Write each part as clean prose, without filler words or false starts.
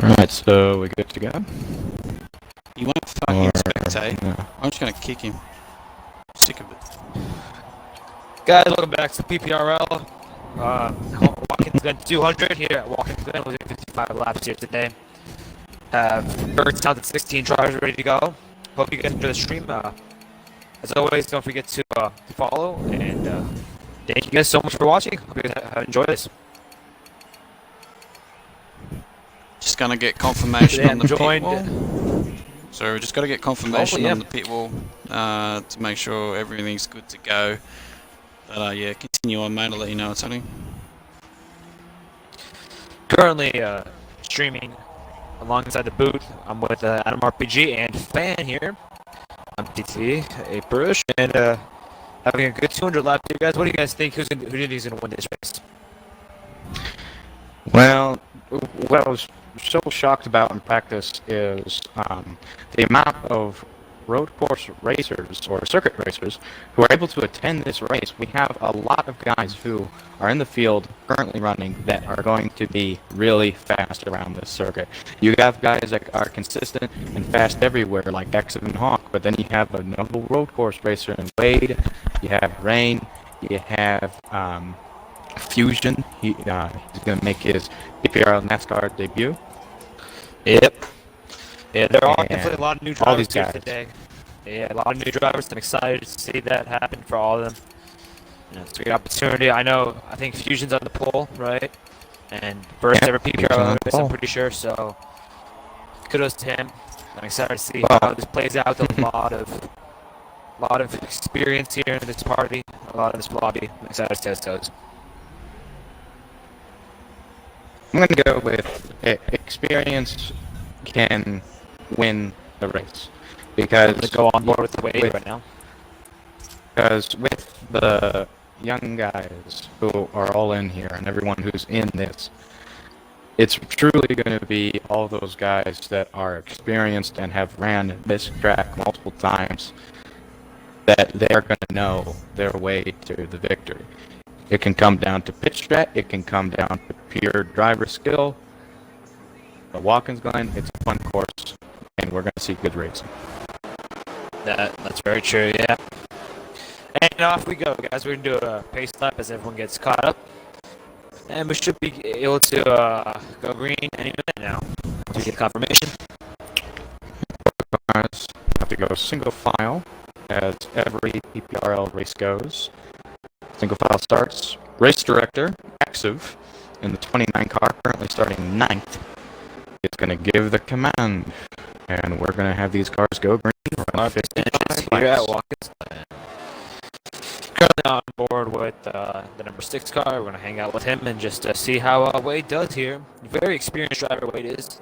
Alright, so we good to go? He won't fucking spectate. No. I'm just gonna kick him. Sick of it. Guys, welcome back to PPRL. Watkins Glen 200 here at Watkins Glen. We're doing 55 laps here today. Have first down to 16 drivers ready to go. Hope you guys enjoy the stream. As always, don't forget to follow, and thank you guys so much for watching. Hope you guys enjoy this. Just gonna get confirmation on the pit joined. wall. So we just gotta get confirmation yeah. on the pit wall to make sure everything's good to go. But yeah, continue on, mate. I'll let you know what's happening. Currently streaming alongside the booth. I'm with Adam RPG and Fan here. I'm DT, a Brush, and having a good 200 laps here, guys. What do you guys think? Who do you think is going to win this race? Well, what I was so shocked about in practice is the amount of road course racers or circuit racers who are able to attend this race. We have a lot of guys who are in the field currently running that are going to be really fast around this circuit. You have guys that are consistent and fast everywhere like Exit and Hawk, but then you have a notable road course racer in Wade, you have Rain, you have Fusion. He's going to make his PPRL NASCAR debut. Yep. Yeah, there are definitely a lot of new all these drivers here guys today. Yeah, a lot of new drivers. I'm excited to see that happen for all of them. You know, it's a great opportunity. I think Fusion's on the pole, right? And first ever PPRL race, I'm pretty sure, so kudos to him. I'm excited to see how this plays out. A lot of experience here in this party, a lot of this lobby. I'm excited to see how this goes. I'm going to go with experience can win the race. Because I'm going to go on board with the wave right now. Because with the young guys who are all in here and everyone who's in this, it's truly going to be all those guys that are experienced and have ran this track multiple times that they're going to know their way to the victory. It can come down to pitch strat, it can come down to pure driver skill. But Watkins Glen, it's a fun course, and we're going to see good racing. That's very true, yeah. And off we go, guys. We're going to do a pace lap as everyone gets caught up. And we should be able to go green any minute now. Once we get confirmation. Cars have to go single file as every PPRL race goes. Single file starts. Race director, active, in the 29 car, currently starting 9th, is going to give the command. And we're going to have these cars go green. Run 55 here at Watkins Glen. Currently on board with the number 6 car. We're going to hang out with him and just see how Wade does here. Very experienced driver Wade is.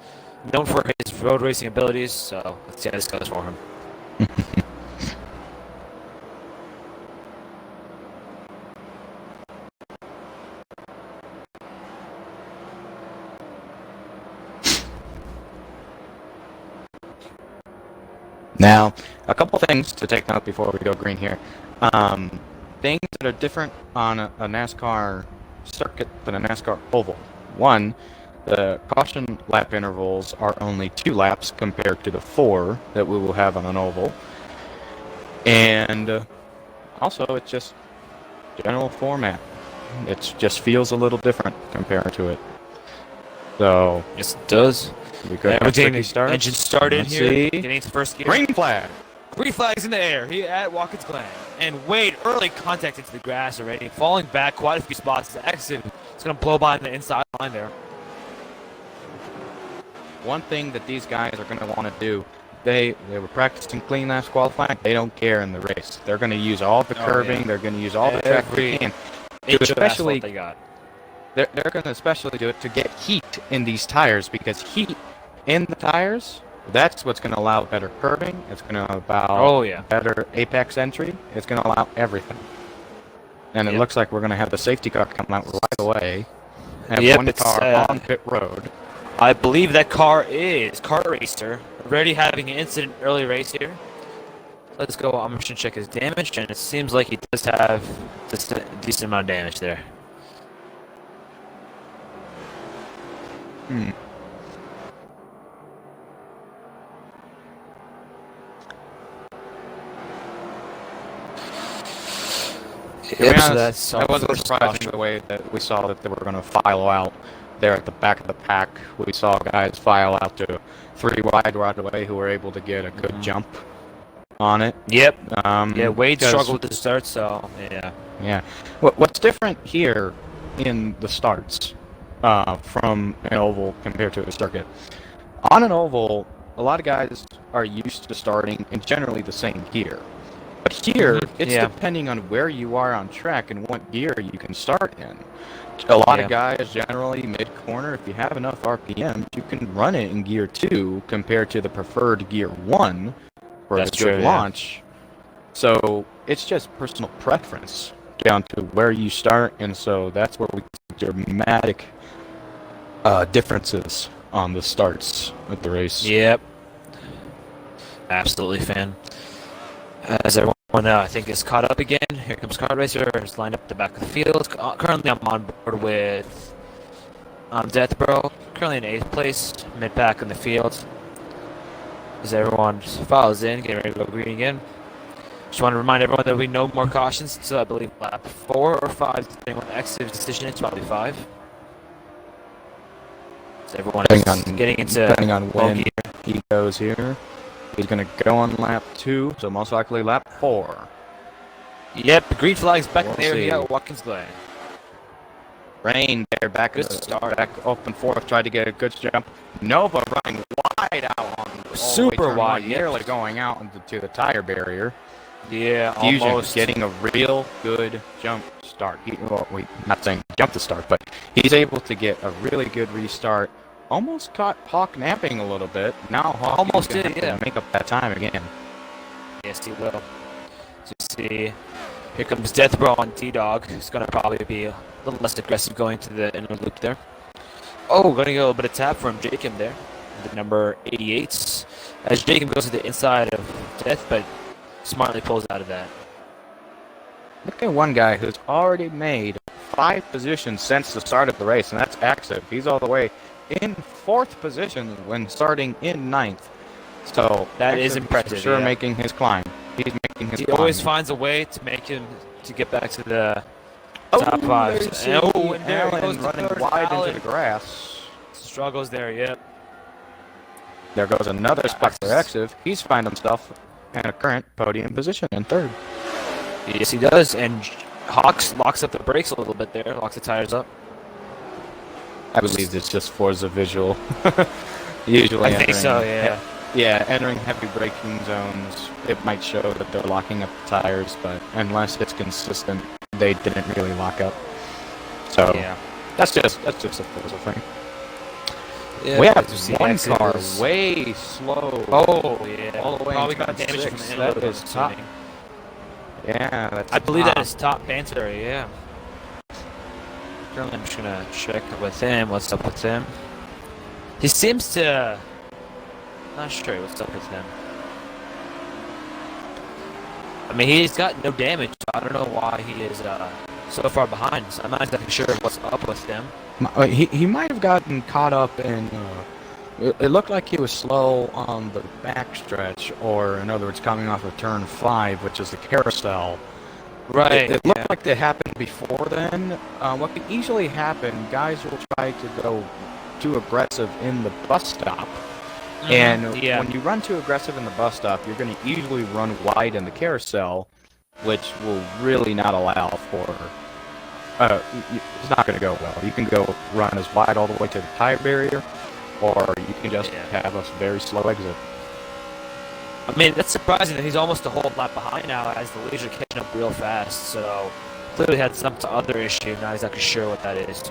Known for his road racing abilities, so let's see how this goes for him. Now, a couple things to take note before we go green here. Things that are different on a NASCAR circuit than a NASCAR oval. One, the caution lap intervals are only 2 laps compared to the 4 that we will have on an oval. And also, it's just general format. It just feels a little different compared to it. So, yes, it does. We got engine started here. See. Getting into first gear. Green flag. Green flags in the air here at Watkins Glen. And Wade early contact into the grass already. Falling back quite a few spots. The exit is going to blow by on the inside line there. One thing that these guys are going to want to do, they were practicing clean last qualifying. They don't care in the race. They're going to use all the curving. Yeah. They're going to use all the track they can. Especially they got. They're going to especially do it to get heat in these tires, because heat in the tires, that's what's going to allow better curving. It's going to allow better apex entry. It's going to allow everything. And it looks like we're going to have the safety car come out right away. Have one car on pit road. I believe that car is Kart Racer. Already having an incident early race here. Let's go. I'm going to check his damage, and it seems like he does have a decent amount of damage there. To be Yep, so honest, that's that wasn't first surprising caution. the way that we saw that they were going to file out there at the back of the pack. We saw guys file out to 3 wide right away who were able to get a good jump on it. Yep. Yeah, Wade 'Cause- struggled to start, so yeah. Yeah. What's different here in the starts from an oval compared to a circuit? On an oval, a lot of guys are used to starting in generally the same gear. But here, it's yeah. depending on where you are on track and what gear you can start in. A lot of guys generally mid-corner, if you have enough RPM, you can run it in gear 2 compared to the preferred gear 1 for That's a good true, yeah. launch. So it's just personal preference down to where you start, and so that's where we see dramatic differences on the starts of the race. Yep. Absolutely, fan. As everyone I think is caught up again, here comes Kart Racer. Is lined up at the back of the field. Currently, I'm on board with Deathbro. Currently in 8th place, mid-pack in the field. As everyone follows in, getting ready to go green again. Just want to remind everyone that we no more cautions until I believe lap 4 or 5, depending on the exit decision. It's probably 5. So everyone is getting into depending on when gear. he goes here. He's going to go on lap 2, so most likely lap 4. Yep, the green flag's back We'll there see. here at Watkins Glen. Rain there, back Good in the start. back open 4th, tried to get a good jump. Nova running wide out on Super turn wide, one, yep. nearly going out into the tire barrier. Yeah, Fusion almost. getting a real good jump start. Not saying jump to start, but he's able to get a really good restart. Almost caught Hawk napping a little bit. Now Hawk Almost is gonna did, have to make up that time again. Yes, he will. So you see, here comes Deathbro on T-Dog. He's going to probably be a little less aggressive going to the inner loop there. Oh, going to get a little bit of tap from Jacob there, the number 88. As Jacob goes to the inside of Death, but smartly pulls out of that. Look at one guy who's already made 5 positions since the start of the race, and that's Active. He's all the way in 4th position when starting in 9th. So That is Active impressive, for sure, yeah. making his climb. He's making his He climb. always finds a way to make him to get back to the Oh, top 5. there you see And there Allen goes the running third wide Allen. into the grass. Struggles there, yep. There goes another spot for Active. He's found himself in a current podium position in 3rd. Yes, he does. And Hawks locks up the brakes a little bit there, locks the tires up. I believe it's just Forza visual. Usually, I think so, entering- yeah. Yeah, entering heavy braking zones, it might show that they're locking up the tires, but unless it's consistent, they didn't really lock up. So Yeah. that's just a Forza thing. Yeah, We have as you see, one Exit car is- way slow. Oh, yeah. all the way Probably in got turn damage from 6. the inlet, That I'm is top. assuming. Yeah, that's I believe top. that is top banter, yeah. Currently, I'm just gonna check with him. What's up with him? He seems to. Not sure what's up with him. I mean, he's got no damage. So I don't know why he is so far behind. So I'm not exactly sure what's up with him. He might have gotten caught up in. It looked like he was slow on the backstretch, or in other words, coming off of turn 5, which is the carousel. Right. It looked like that happened before then. What can easily happen, guys will try to go too aggressive in the bus stop. And yeah. when you run too aggressive in the bus stop, you're going to easily run wide in the carousel, which will really not allow for... it's not going to go well. You can go run as wide all the way to the tire barrier, or you can just have a very slow exit. I mean, that's surprising that he's almost a whole lap behind now as the leads are catching up real fast. So, clearly had some other issue. Not exactly sure what that is.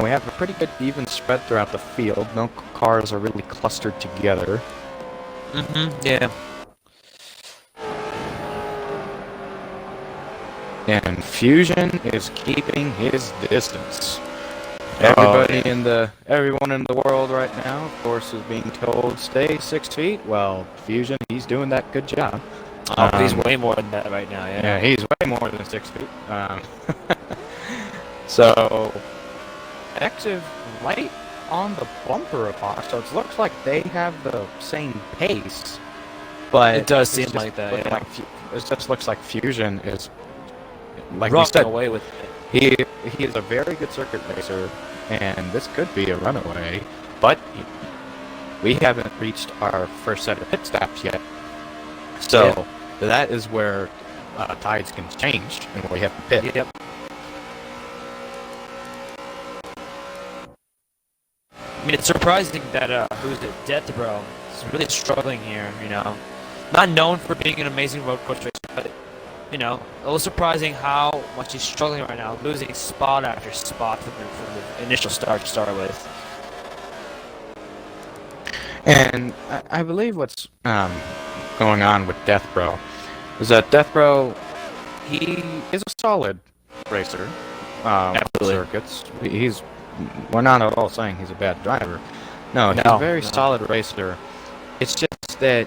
We have a pretty good even spread throughout the field. No cars are really clustered together. Yeah. And Fusion is keeping his distance. Everyone in the world right now, of course, is being told stay 6 feet. Well, Fusion, he's doing that good job. He's way more than that right now, yeah. Yeah, he's way more than 6 feet. So, Active right on the bumper of Hawk, so it looks like they have the same pace. But It does it's seem just like that, looking yeah. it just looks like Fusion is like we running said, away with it. he is a very good circuit racer, and this could be a runaway. But we haven't reached our first set of pit stops yet, so that is where tides can change, and we have to pit. Yep. I mean, it's surprising that who's it, Deathbro, is really struggling here. You know, not known for being an amazing road course racer, but you know, a little surprising how much he's struggling right now, losing spot after spot from the initial start to start with. And I believe what's going on with Deathbro is that Deathbro, he is a solid racer. Circuits. We're not at all saying he's a bad driver. No, he's a very solid racer. It's just that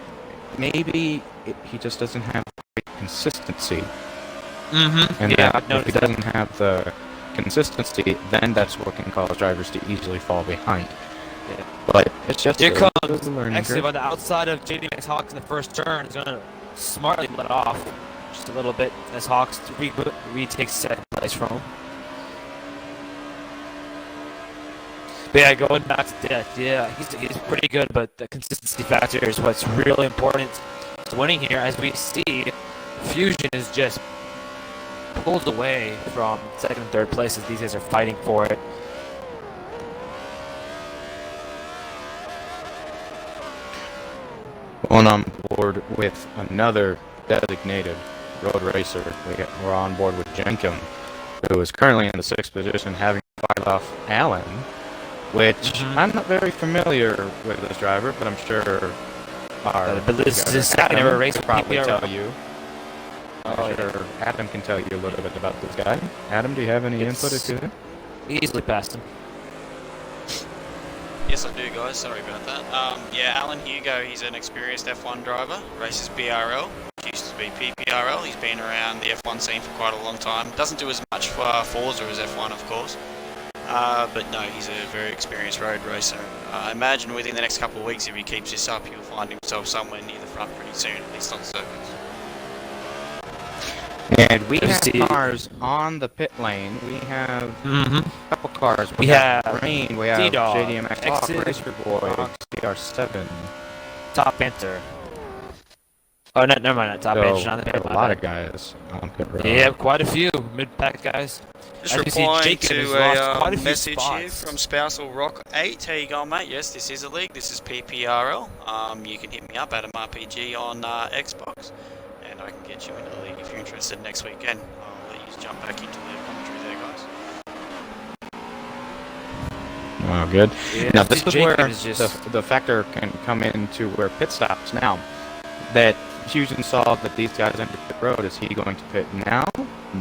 maybe he just doesn't have great consistency. Mm-hmm. And Yeah, if he doesn't have the consistency, then that's what can cause drivers to easily fall behind. Yeah. But it's just Here comes a learning actually curve. by the outside of JD Max Hawks in the first turn. He's gonna smartly let off just a little bit as Hawks retakes second place from him. But yeah, going back to Death, yeah, he's pretty good, but the consistency factor is what's really important to winning here. As we see, Fusion is just pulled away from second and third places. These guys are fighting for it. On board with another designated road racer. We're on board with Jenkin, who is currently in the 6th position, having to fight off Allen, which I'm not very familiar with this driver, but I'm sure But this is his second ever race could with probably PPRL. tell you. I'm sure Adam can tell you a little bit about this guy. Adam, do you have any input if you Easily passed him. Yes, I do, guys. Sorry about that. Yeah, Alan Hugo, he's an experienced F1 driver, races BRL, which used to be PPRL. He's been around the F1 scene for quite a long time. Doesn't do as much for Forza as F1, of course. But no, he's a very experienced road racer. I imagine within the next couple of weeks, if he keeps this up, he'll find himself somewhere near the front pretty soon, at least on circuits. And we have cars on the pit lane. We have a couple cars. We have Rain. We have D-Dog, JDMX Hawk, Exit, Racer Boy, CR7. Top Panther. Oh, no, never mind. Not Top Panther. So, Not the there are a lot of guys on pit road. Yeah, quite a few mid-pack guys. Just As we see, replying Jacob has to lost quite a a few message here spots. from Spousal Rock 8. How you going, mate? Yes, this is a league. This is PPRL. You can hit me up, Adam RPG, on Xbox, and I can get you into the league if you're interested next weekend. I'll let you jump back into the commentary there, guys. Oh, good. Yeah, Now, this is where Jacob is just... the factor can come into where pit stops now. That Fusion saw that these guys entered pit road. Is he going to pit now?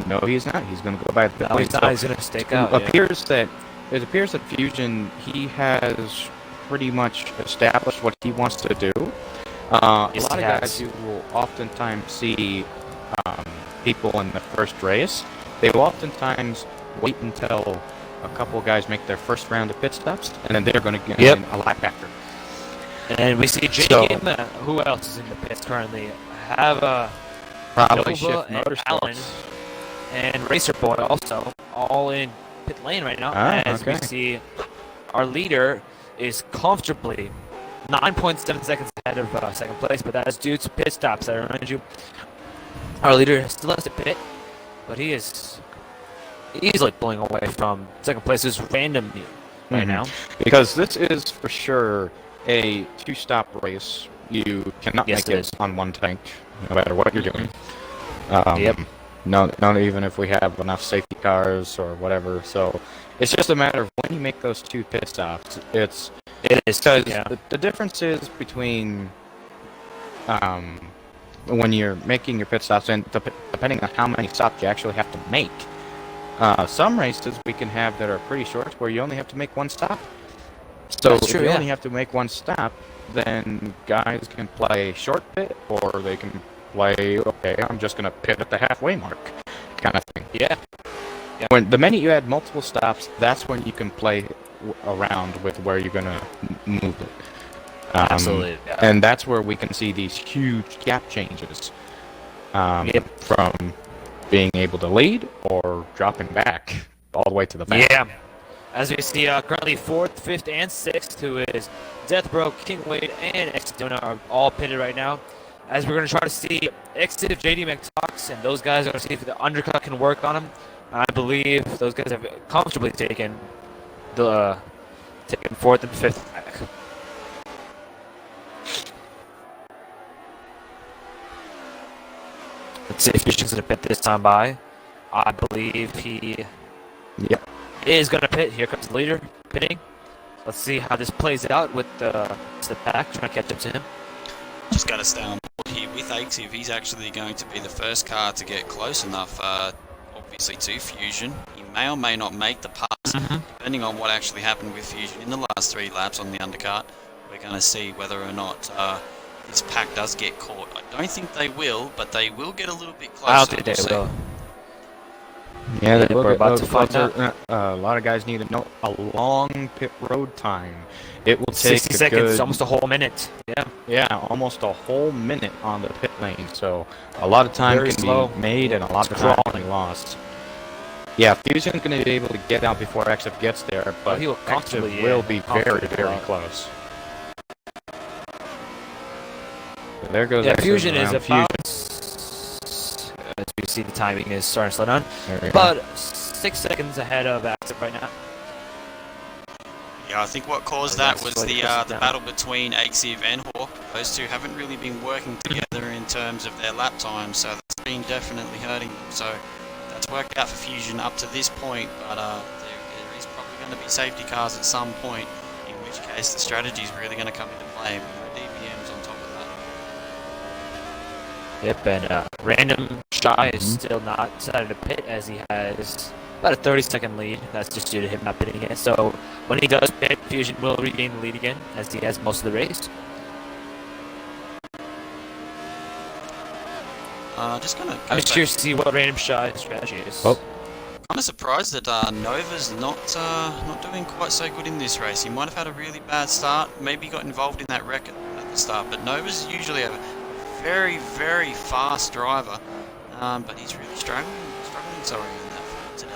No, he's not. He's going to go back to pit No, lane. he's not. He's going to stake out. It appears that Fusion, he has pretty much established what he wants to do. A lot of guys you will oftentimes see people in the first race, they will oftentimes wait until a couple guys make their first round of pit stops, and then they're going to get in a lap after. And we see Jacob, who else is in the pits currently? Have Probably Nova Shift and Motorsports. Allen and Racer Boy also all in pit lane right now. As we see, our leader is comfortably 9.7 seconds ahead of second place, but that is due to pit stops. I remind you, our leader still has to pit, but he is easily pulling away from second place just randomly right now. Because this is for sure a two-stop race. You cannot make it on one tank, no matter what you're doing. Not even if we have enough safety cars or whatever. So it's just a matter of when you make those two pit stops. It is because the difference is between when you're making your pit stops and depending on how many stops you actually have to make. Some races we can have that are pretty short where you only have to make one stop. So if you only have to make one stop, then guys can play short pit, or they can play, okay, I'm just going to pit at the halfway mark kind of thing. Yeah. When the minute you add multiple stops, that's when you can play around with where you're going to move it. Absolutely. And that's where we can see these huge gap changes from being able to lead or dropping back all the way to the back. Yeah. As we see, currently 4th, 5th, and 6th, who is Deathbro, King Wade, and Exodona are all pitted right now. As we're going to try to see Exit JD McTox, and those guys are going to see if the undercut can work on him. I believe those guys have comfortably taken the 4th and 5th back. Let's see if Fusion's going to pit this time by. I believe he is going to pit. Here comes the leader pitting. Let's see how this plays out with the pack trying to catch up to him. Just got to stay on board here with Akes if he's actually going to be the first car to get close enough, obviously, to Fusion. He may or may not make the pass, depending on what actually happened with Fusion in the last 3 laps on the undercut. We're going to see whether or not this pack does get caught. I don't think they will, but they will get a little bit closer. I don't think they will. Yeah, we're about to find out. A lot of guys need a long pit road time. It will take 60 seconds, almost a whole minute. Yeah, almost a whole minute on the pit lane. So a lot of time can be made and a lot of time can be lost. Yeah, Fusion's going to be able to get out before Exif gets there, but he will Exif will be very, very close. So there goes Exif. Fusion is about... As we see, the timing is starting to slow down. About 6 seconds ahead of Exif right now. Yeah, I think what caused that was the battle between Axiv and Hawk. Those two haven't really been working together in terms of their lap time, so that's been definitely hurting them. So that's worked out for Fusion up to this point, but there is probably going to be safety cars at some point, in which case the strategy is really going to come into play with no DPMs on top of that. Yep, and Random Shy is still not decided to pit, as he has about a 30-second lead. That's just due to him not pitting yet. So when he does pit, Fusion will regain the lead again, as he has most of the race. Just gonna. I'm just curious to see what Random Shy's strategy is. Oh. Kind of surprised that Nova's not doing quite so good in this race. He might have had a really bad start. Maybe got involved in that wreck at the start. But Nova's usually a very, very fast driver. But he's really struggling sorry in that front today.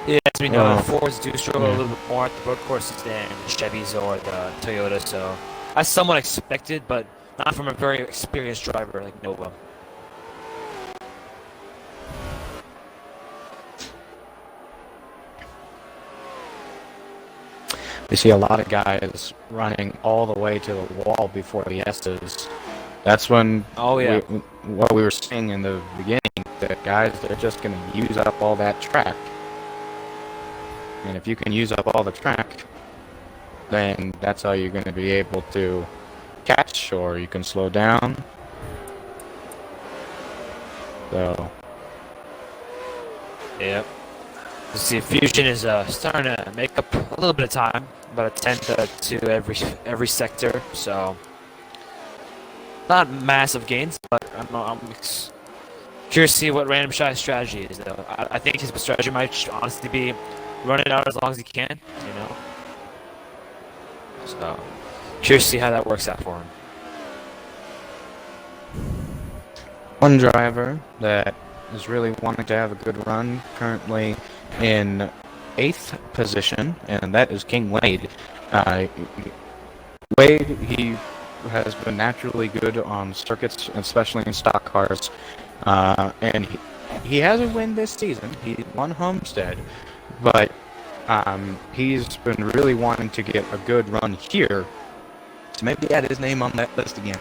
Yeah, as we know, the Fords do struggle a little bit more at the road courses than the Chevys or the Toyota. So that's somewhat expected, but not from a very experienced driver like Nova. We see a lot of guys running all the way to the wall before the S's. That's when what we were saying in the beginning, that guys, they're just going to use up all that track. And if you can use up all the track, then that's how you're going to be able to catch, or you can slow down. So. Yep. You see, Fusion is starting to make up a little bit of time, about a tenth to every sector. So not massive gains, but I'm curious to see what Random Shy's strategy is, though. I think his strategy might honestly be run it out as long as he can, you know. So curious to see how that works out for him. One driver that is really wanting to have a good run, currently in 8th position, and that is King Wade. Wade, he has been naturally good on circuits, especially in stock cars, and he has a win this season. He won Homestead, but he's been really wanting to get a good run here, to maybe add his name on that list again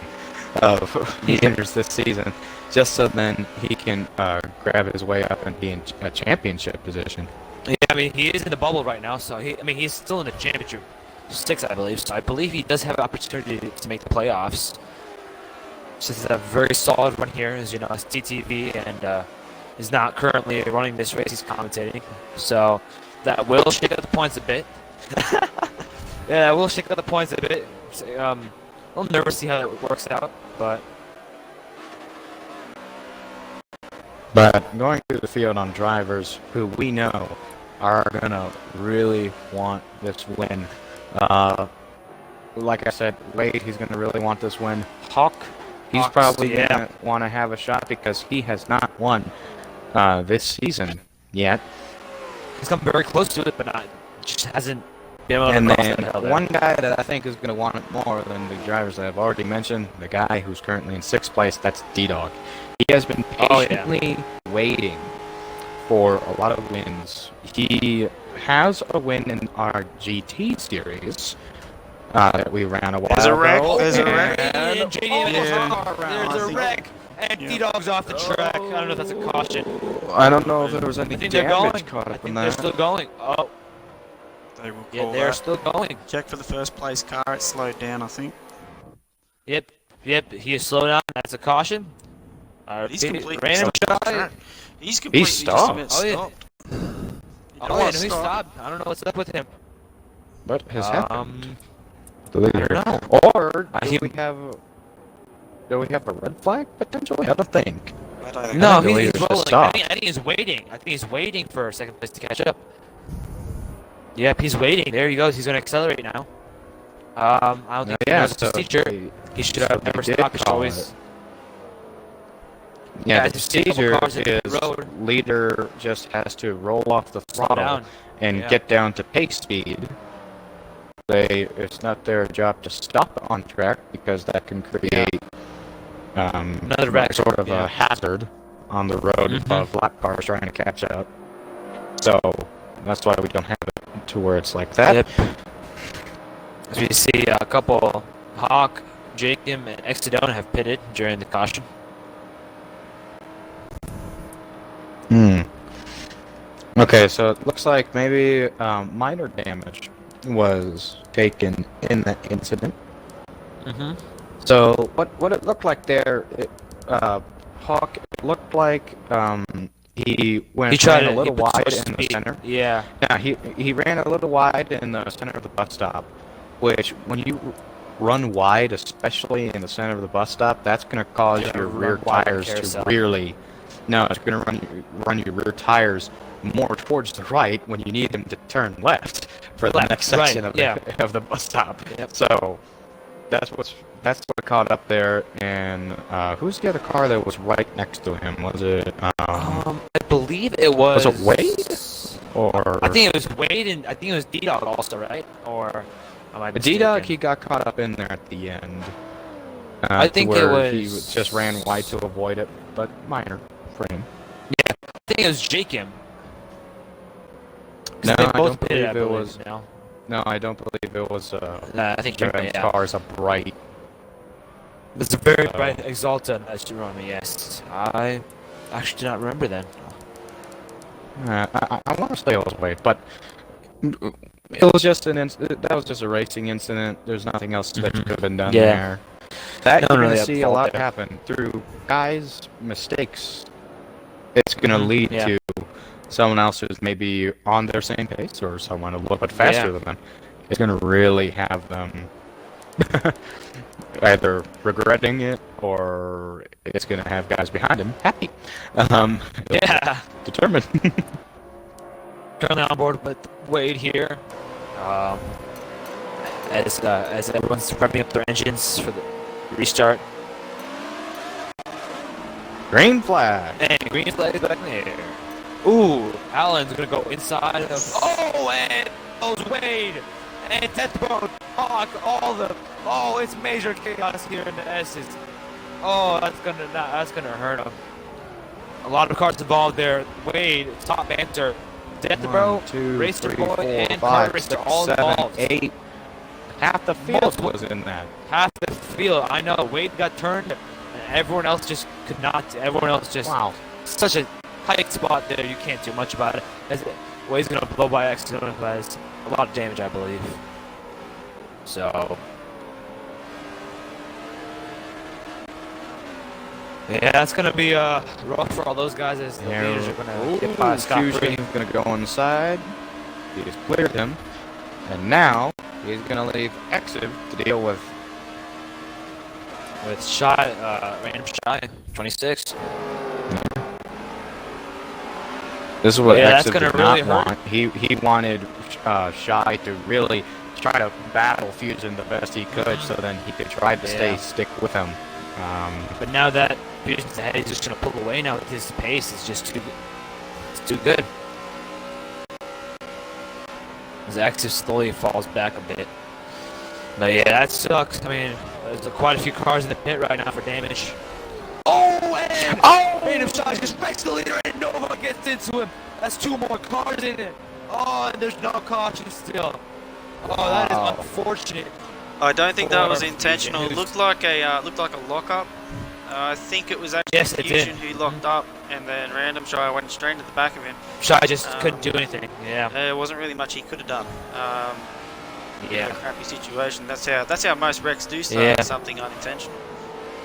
of winners this season, just so then he can grab his way up and be in a championship position. Yeah, I mean, he is in the bubble right now, so he's still in the championship 6, I believe. So I believe he does have an opportunity to make the playoffs. So this is a very solid run here, as you know, as TTV, and is not currently running this race. He's commentating, so that will shake up the points a bit. Yeah, that will shake up the points a bit. So, a little nervous to see how it works out, but going through the field on drivers who we know are gonna really want this win. Like I said, Wade, he's gonna really want this win. Hawk, He's Hawks, probably yeah. gonna want to have a shot because he has not won this season yet. He's come very close to it, but just hasn't been able to And cross then that hill there. one guy that I think is going to want it more than the drivers that I've already mentioned, the guy who's currently in 6th place, that's D-Dog. He has been Oh, yeah. patiently waiting for a lot of wins. He has a win in our GT series that we ran a while There's a wreck, ago. there's a wreck. And JD Yeah. there's a wreck, and D-Dog's off the track. I don't know if that's a caution. I don't know if there was any I think they're damage going. caught I up in think they're that. still going. Oh, They will yeah, call they're that. still going. Check for the first place car. It slowed down, I think. Yep, he is slowed down. That's a caution. He's completely random stopped off shot. track. He's completely just stopped. about Oh, yeah. stopped. Oh, yeah, no, he stopped. I don't know what's up with him. What has happened? I don't know. Or he- do we have a red flag potentially? I don't think. I don't know. No, I think the he's leader's rolling. stopped. I think he's waiting. I think he's waiting for 2nd place to catch up. Yep, he's waiting. There he goes. He's going to accelerate now. I don't think he knows his teacher. He should have never did stopped. He's call always. it. Yeah, the just see a couple procedure cars in the is road. leader just has to roll off the Slow throttle down. and Yeah. get down to pace speed. It's not their job to stop on track because that can create Another wreck. sort of Yeah. a hazard on the road Mhm. of lap cars trying to catch up. So that's why we don't have it to where it's like that. Yep. As we see, a couple, Hawk, Jacob, and Exodona have pitted during the caution. Okay, so it looks like maybe minor damage was taken in that incident. Mm-hmm. So what it looked like there, Hawk, it looked like he tried ran a to little put wide much in the speed. center. Yeah. Yeah, he ran a little wide in the center of the bus stop, which when you run wide, especially in the center of the bus stop, that's going to cause Yeah, your run rear wide tires carousel. to really. No, it's going to run your rear tires more towards the right when you need them to turn left for the Left, next right, section of yeah. of the bus stop. Yep. So that's what caught up there. And who's the other car that was right next to him? Was it? I believe it was. Was it Wade? Or I think it was Wade, and I think it was D-Dog also, right? Or am I mistaken? D-Dog, he got caught up in there at the end. I think it where he was- just ran wide to avoid it, but minor for him. I think it was Jacob. No, they I both don't pitted, believe it was. now. No, I don't believe it was. I think you're right, Jacob's yeah. car is a bright. It's a very bright Exalta that you run me, yes. I actually do not remember then. I want to say it was Wade, but it was just that was just a racing incident. There's nothing else that could have been done Yeah. there. That No you're one gonna really see had a fault lot there. happen through guys' mistakes. It's gonna lead Yeah. to someone else who's maybe on their same pace or someone a little bit faster Yeah. than them. It's gonna really have them either regretting it or it's gonna have guys behind him happy. Yeah. Determined. Currently on board with Wade here. As everyone's prepping up their engines for the restart. Green flag. And green flag is back there. Ooh, Allen's gonna go inside of. Oh, and goes Wade and Death Road. Oh, it's major chaos here in the S's. Oh, that's gonna hurt him. A lot of cars involved there. Wade, top banter, Death Row, 1, 2, Racer 3, Boy, 4, and 5, Car Racer 6, all 7, involved. 8. Half the field Multiple- was in that. Half the field, I know. Wade got turned, and everyone else just could not. Everyone else just Wow. such a tight spot there. You can't do much about it. Wade's gonna blow by accident, who has a lot of damage, I believe. So. Yeah, it's gonna be rough for all those guys as the leaders are gonna get by scot-free. Fusion's gonna go inside. He's cleared him, and now he's gonna leave Exib to deal with. With Shy, random Shy, 26. This is what Yeah, that's Exib gonna did really not hurt. want. He wanted Shy to really try to battle Fusion the best he could, so then he could try to Yeah. stick with him. But now that Fusion's ahead, he's just gonna pull away now with his pace. It's just too good. His active slowly falls back a bit. But yeah, that sucks. I mean, there's quite a few cars in the pit right now for damage. Oh, and random shot just wrecks the leader, and Nova gets into him. That's 2 more cars in it. Oh, and there's no caution still. Oh, that is unfortunate. I don't think that was intentional. It looked like a lockup. I think it was actually Fusion who locked up, and then Random Shy went straight into the back of him. Shy just couldn't do anything. Yeah. There wasn't really much he could have done. Yeah. A crappy situation. That's how most wrecks do start. Something unintentional.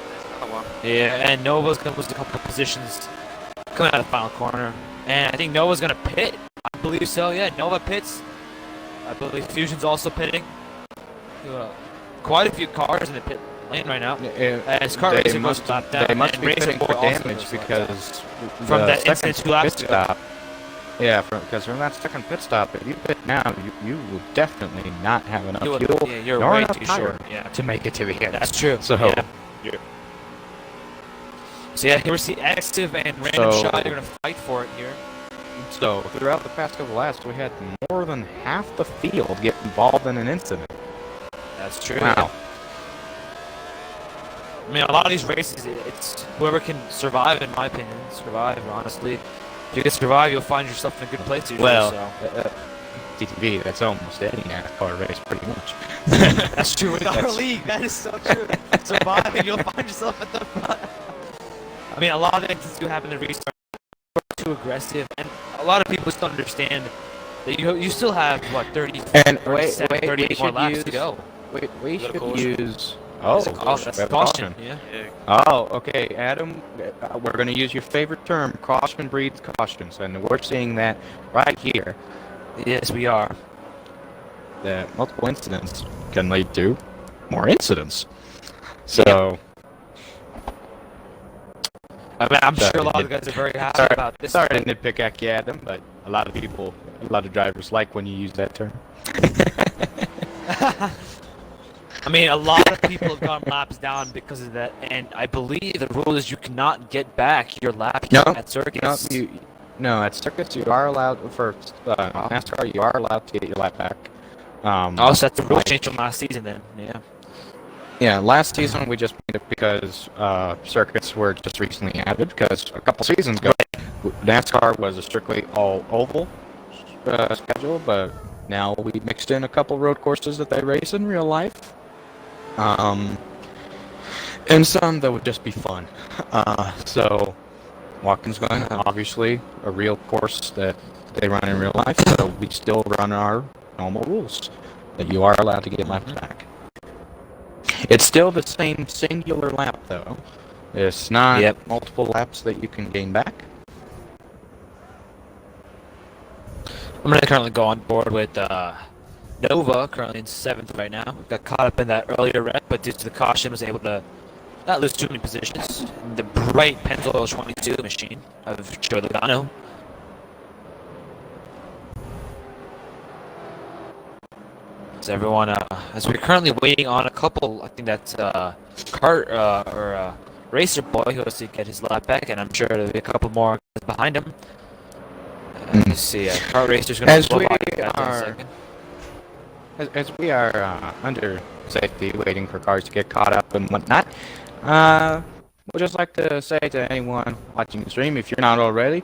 There's another one. Yeah, and Nova's gonna lose a couple of positions coming out of the final corner, and I think Nova's gonna pit. I believe so. Yeah, Nova pits. I believe Fusion's also pitting. Quite a few cars in the pit lane right now. As car racing goes lap down, they must and be pitting for damage because from that incident 2 laps ago. Yeah, because from that second pit stop, if you pit now, you will definitely not have enough fuel. Yeah, you're nor way enough too tire short. Yeah, to make it to the end. that's true. So, So yeah, here we see Active and Random Shot are gonna fight for it here. So throughout the past couple laps, we had more than half the field get involved in an incident. That's true. Wow. I mean, a lot of these races, it's whoever can survive, in my opinion. Survive, honestly. If you can survive, you'll find yourself in a good place usually. TTV, that's almost any NASCAR race, pretty much. That's true. With our league, that is so true. Survive, and you'll find yourself at the front. I mean, a lot of incidents do happen in the restart. Too aggressive, and a lot of people just don't understand that you still have what 38 more laps to go. We should use. That's caution. Yeah. Oh, okay, Adam. We're going to use your favorite term. Caution breeds caution, and we're seeing that right here. Yes, we are. That multiple incidents can lead to more incidents. So. I mean, I'm sure a lot of guys are very happy about this. Sorry to nitpick at you, Adam, but a lot of drivers like when you use that term. I mean, a lot of people have gone laps down because of that, and I believe the rule is you cannot get back your lap at circuits. No, at circuits you are allowed for NASCAR. You are allowed to get your lap back. So that's the rule change from last season, then. Yeah. Yeah, last season we just made it because circuits were just recently added. Because a couple seasons ago, NASCAR was a strictly all oval schedule, but now we mixed in a couple road courses that they race in real life. And some that would just be fun. So Watkins Glen, obviously a real course that they run in real life, so we still run our normal rules that you are allowed to get laps back. It's still the same singular lap, though. It's not multiple laps that you can gain back. I'm going to currently go on board with Nova, currently in 7th right now. Got caught up in that earlier wreck, but due to the caution, was able to not lose too many positions. The bright Pennzoil 22 machine of Joe Logano. So everyone, as we're currently waiting on a couple, I think that's Racer Boy who has to get his lap back, and I'm sure there'll be a couple more behind him. Let's see, Kart Racer's going to blow by in a second. As we are under safety, waiting for cars to get caught up and whatnot, we'd just like to say to anyone watching the stream, if you're not already,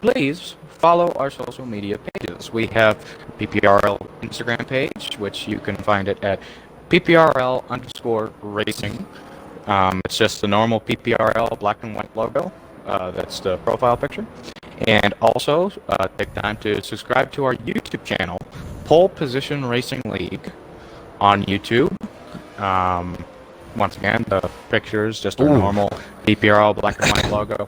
please follow our social media pages. We have PPRL Instagram page, which you can find it at PPRL_racing. It's just the normal PPRL black and white logo. That's the profile picture. And also, take time to subscribe to our YouTube channel, Pole Position Racing League, on YouTube. Once again, the picture is just a normal PPRL black and white logo.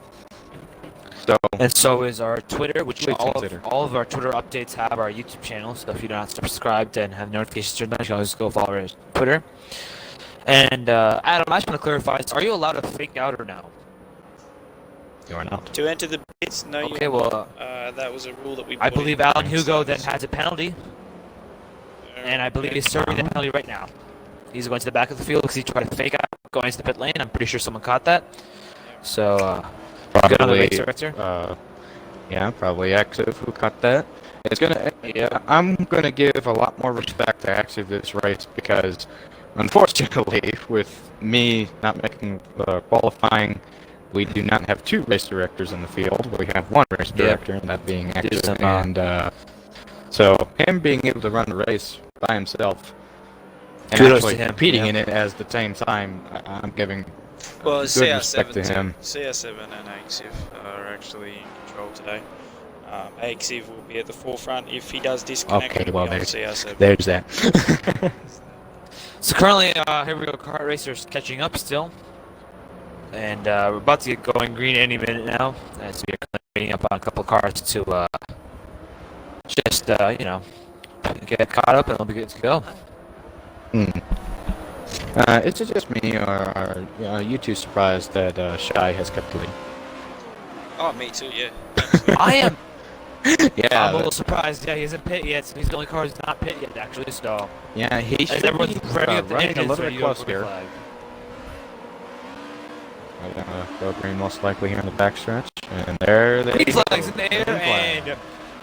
And so is our Twitter, which all of our Twitter updates have our YouTube channel. So if you're not subscribed and have notifications turned on, you can always go follow our Twitter. And Adam, I just want to clarify: are you allowed to fake out or no? You are not. To enter the pits, no. Okay, well, that was a rule that we. I believe Alan Hugo then has a penalty, and I believe he's serving the penalty right now. He's going to the back of the field because he tried to fake out. going into the pit lane. I'm pretty sure someone caught that. So, good on the Probably, race director. yeah, probably Active who caught that. It's gonna. Yeah. I'm gonna give a lot more respect to Active this race because, unfortunately, with me not making qualifying, we do not have 2 race directors in the field. We have 1 race director, and that being Active. some, And so him being able to run the race by himself and Kudos actually to him, competing yeah. in it at the same time, I'm giving Well, good respect to him. CR7 and AXIV are actually in control today. AXIV will be at the forefront if he does disconnect. Okay, well, on there's CR7. that. So currently, here we go. Kart racers catching up still, and we're about to get going green any minute now. As we are waiting up on a couple cars to just get caught up, and we'll be good to go. Is it just me, or are you two surprised that Shy has kept the lead? Oh, me too. Yeah. I am. Yeah, I'm a little surprised. Yeah, he isn't pit yet. So he's the only car who's not pit yet, actually. So yeah, he should everyone's be revving up the running a engines little ready bit to go close for the here. flag. We're gonna go green most likely here in the backstretch, and there they Green go. flags in the Green air, flag. and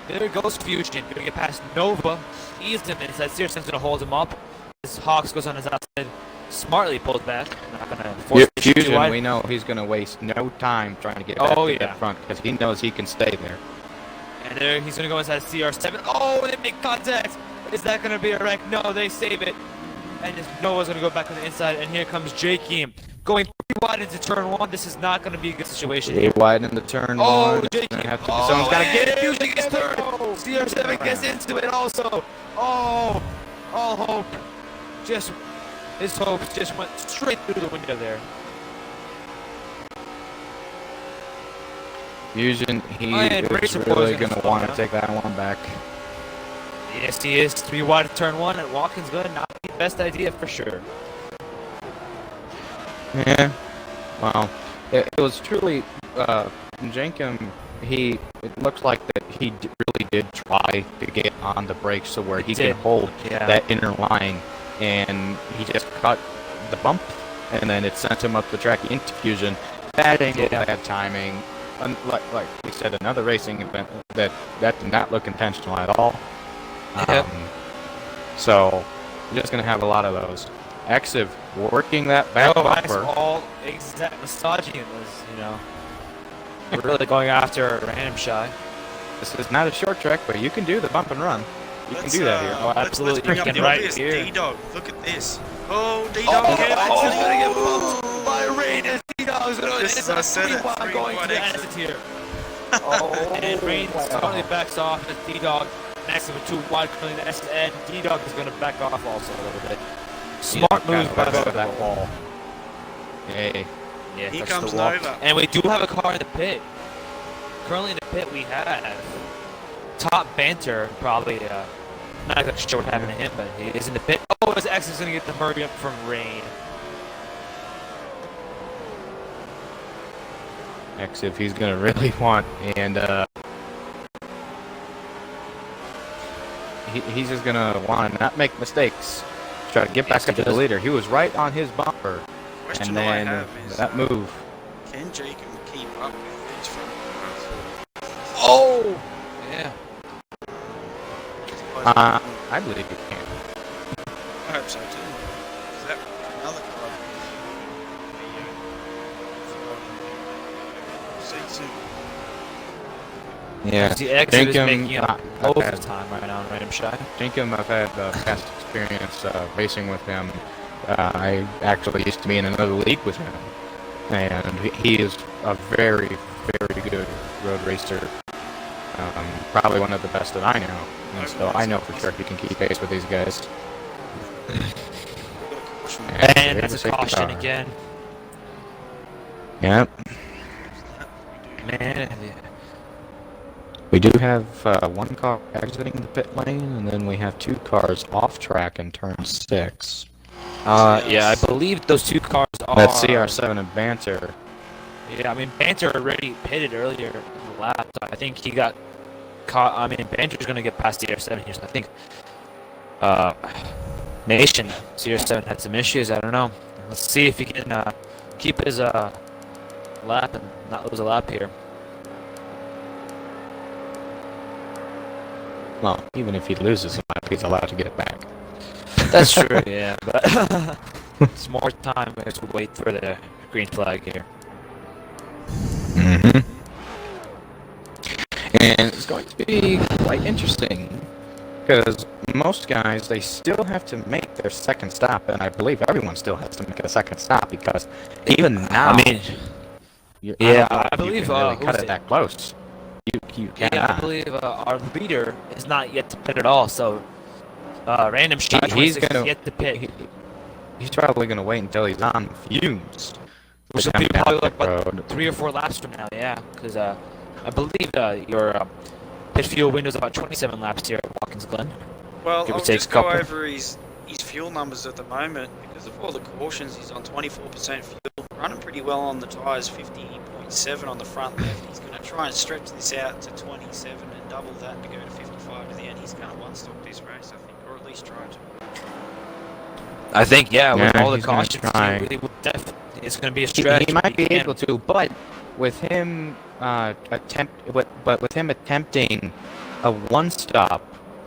there goes Fusion. Gonna get past Nova. Eased him inside. Searson's gonna hold him up. As Hawks goes on his outside. Smartly pulls back. Not gonna force too Fusion, wide. we know he's gonna waste no time trying to get back to yeah. that front because he knows he can stay there. And there he's gonna go inside CR7. Oh, they make contact. Is that gonna be a wreck? No, they save it. And Noah's gonna go back on the inside. And here comes Jakey going 3 wide into turn 1. This is not gonna be a good situation. He widened the turn Oh, one. Jakey. Someone's gotta get it. Fusion gets third. CR7 gets into it also. Oh, all hope. His hopes just went straight through the window there. Fusion, he And is Racer really Boy's gonna gonna slow want to down. take that one back. Yes, he is. 3 wide at turn 1 at Watkins Glen. Not the best idea for sure. Yeah. Well, it was truly Jenkum. It looks like that he really did try to get on the brakes so where he did. could hold Yeah. that inner line, and he just caught the bump, and then it sent him up the track into Fusion. Bad angle, Yeah. bad timing. Like we said, another racing event that did not look intentional at all. Yep. So you're just gonna have a lot of those. Active working that back That's bumper. all exact massaging it was, really going after random Shy. This is not a short track, but you can do the bump and run. You can do that here. Oh, absolutely. Let's bring up You the can right obvious. here. D-Dog, look at this. Oh, D-Dog, get it. He's gonna get bumped by Rain as D-Dog's gonna This is what I said, it's 3-1 going to 3-1 the exit. exit here. And Rain smartly backs off as D-Dog next with 2 wide curling the exit, and D-Dog is gonna back off also a little bit. Smart moves by both of that them. wall. Yay. Yeah, Here touches comes the wall. Nova. And we do have a car in the pit. Currently in the pit we have Top Banter, probably, not exactly sure what happened to him, but he is in the pit. Oh, his X is going to get the hurry up from Rain. X if he's gonna really want, and he's just gonna want to not make mistakes. Try to get back up to the leader. He was right on his bumper, Question and I then have is, that move. can Jacob keep up with his front? Oh! Yeah. I believe he can. I hope so too. Is that another club? Yeah. The X is Jenkum, making up I've most had- of the time right now on Random Shy. Jenkum, I've had past experience racing with him. I actually used to be in another league with him, and he is a very, very good road racer. Probably one of the best that I know, and so I know for sure he can keep pace with these guys. And that's a caution again. Yep. Man, We do have one car exiting the pit lane, and then we have 2 cars off track in turn 6. yeah, I believe those 2 cars are... That's CR7 and Banter. Yeah, I mean, Banter already pitted earlier in the lap. So I think he got caught. I mean, Banter's going to get past CR7 here, so I think Nation, CR7 had some issues. I don't know. let's see if he can keep his lap and not lose a lap here. Well, even if he loses a lap, he's allowed to get it back. That's true, yeah, but it's more time as we wait for the green flag here. Mm-hmm. And it's going to be quite interesting, because most guys, they still have to make their second stop, and I believe everyone still has to make a second stop, because even now, I mean, I don't know if believe you can really who cut was it it? that close. You Yeah, I cannot. believe our leader is not yet to pit at all, so random shot He's 26 is gonna yet to pit. he's probably gonna wait until he's on fumes. Which to will be come down probably pit like road. 3 or 4 laps from now, yeah, because I believe your pit fuel window is about 27 laps here at Watkins Glen. Well, Give or I'll take just a go couple. over his fuel numbers at the moment. Because of all the cautions, he's on 24% fuel, running pretty well on the tyres, 50.7 on the front left. He's going to try and stretch this out to 27 and double that to go to 55 to the end. He's going to one-stop this race, I think, or at least try to. I think, yeah, with Yeah, all the he's gonna cautions, try. it's going to be a stretch. He might be can- able to, but with him with him attempting a one stop,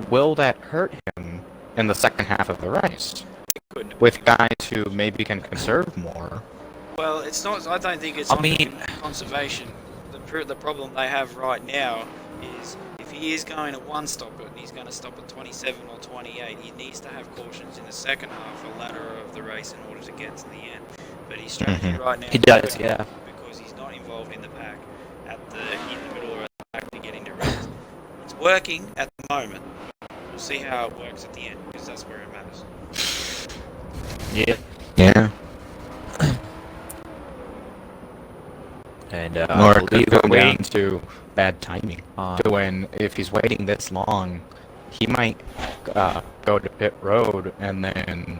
will that hurt him in the second half of the race? Couldn't. With guys who maybe can conserve more. Well, it's not. I don't think it's. I on mean- conservation. The problem they have right now is if he is going to one stop it, and he's going to stop at 27 or 28. He needs to have cautions in the second half or latter of the race in order to get to the end. But his strategy right now. He is does, working yeah. Because he's not involved in the pack in the middle or at the back to get into race. It's working at the moment. We'll see how it works at the end because that's where it matters. Yeah. Yeah. And Or I it could believe go we're down waiting to bad timing. To when, if he's waiting this long, he might go to pit road, and then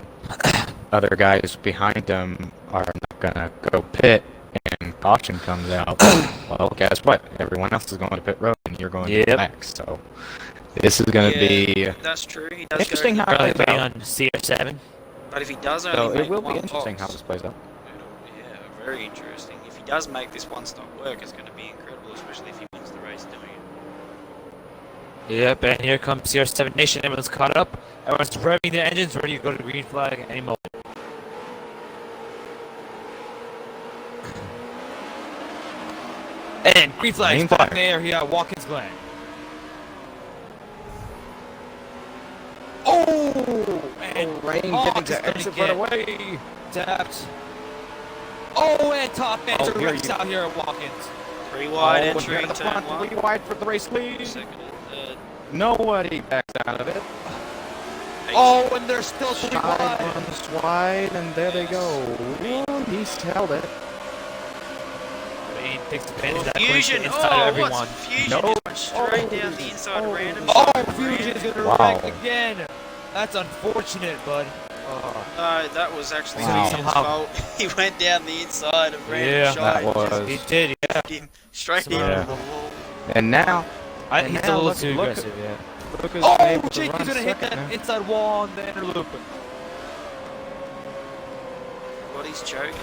other guys behind him are not gonna go pit, and caution comes out. Well, guess what? Everyone else is going to pit road, and you're going to back. So this is gonna be That's true. He does interesting go, how probably it plays waiting out. on CR7. But if he does only So make it will be one interesting how box, this plays out. yeah, very interesting. If he does make this one-stop work, it's going to be incredible, especially if he wins the race doing it. Yep, and here comes CR7 Nation. Everyone's caught up. Everyone's revving their engines, ready to go to green flag any moment. And green flag Green back flag. in the air here at Watkins Glen. Oh! And Rain Hawk getting is to gonna exit get right away. tapped. Oh, and top ends Oh, here race you- out here at Watkins. Three wide Oh, entering at the turn front, one. 3 wide for the race lead. Second and third. Nobody backs out of it. Oh, and they're still 3 Side wide. runs wide, and there they go. Well, he's held it. He takes advantage Oh, of that going to Fusion! the inside of Oh, everyone. what's Fusion? No. Just went straight down the inside Oh. random. Oh, side Fusion is random. gonna Wow. wreck again. That's unfortunate, bud. No, that was actually Wow. Fusion's Somehow- fault. He went down the inside of random Yeah, shot. that was- He did, yeah. Him straight Somehow. into the wall. And now, I And think he's a now little look- too look- aggressive, yeah. look who's Oh, able to Jake run is gonna hit second that now. inside wall on the inner loop. Body's choking.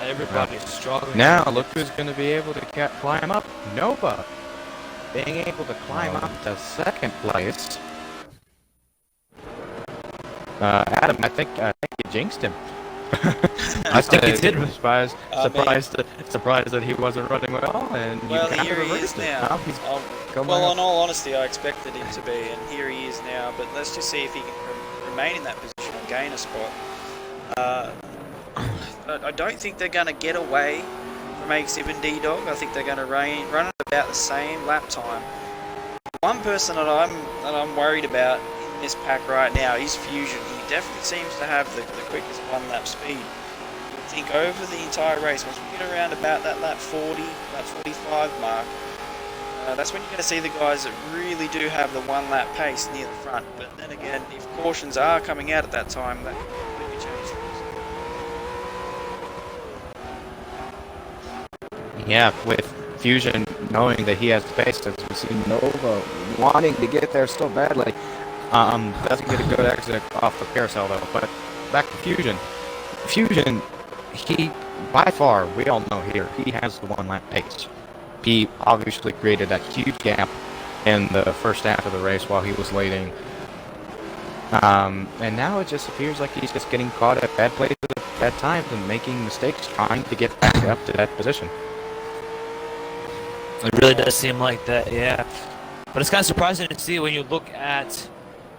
Everybody's struggling. Now, look who's going to be able to climb up. Nova. Being able to climb up to second place. Adam, I think you jinxed him. I think he did. Surprised that he wasn't running well, and you Well, kind here of he is reversed it. now. He's coming Well, up. in all honesty, I expected him to be, and here he is now. But let's just see if he can remain in that position and gain a spot. I don't think they're going to get away from A7 D-Dog. I think they're going to run at about the same lap time. One person that I'm worried about in this pack right now is Fusion. He definitely seems to have the quickest one-lap speed. I think over the entire race, once we get around about that lap 40, lap 45 mark, that's when you're going to see the guys that really do have the one-lap pace near the front. But then again, if cautions are coming out at that time, that could completely change things. Yeah, with Fusion knowing that he has space, as we see Nova wanting to get there so badly. Doesn't get a good exit off the carousel though, but back to Fusion. Fusion, he, by far, we all know here, he has the one lap pace. He obviously created that huge gap in the first half of the race while he was leading. And now it just appears like he's just getting caught at bad places at bad times and making mistakes trying to get back up to that position. It really does seem like that, yeah. But it's kind of surprising to see when you look at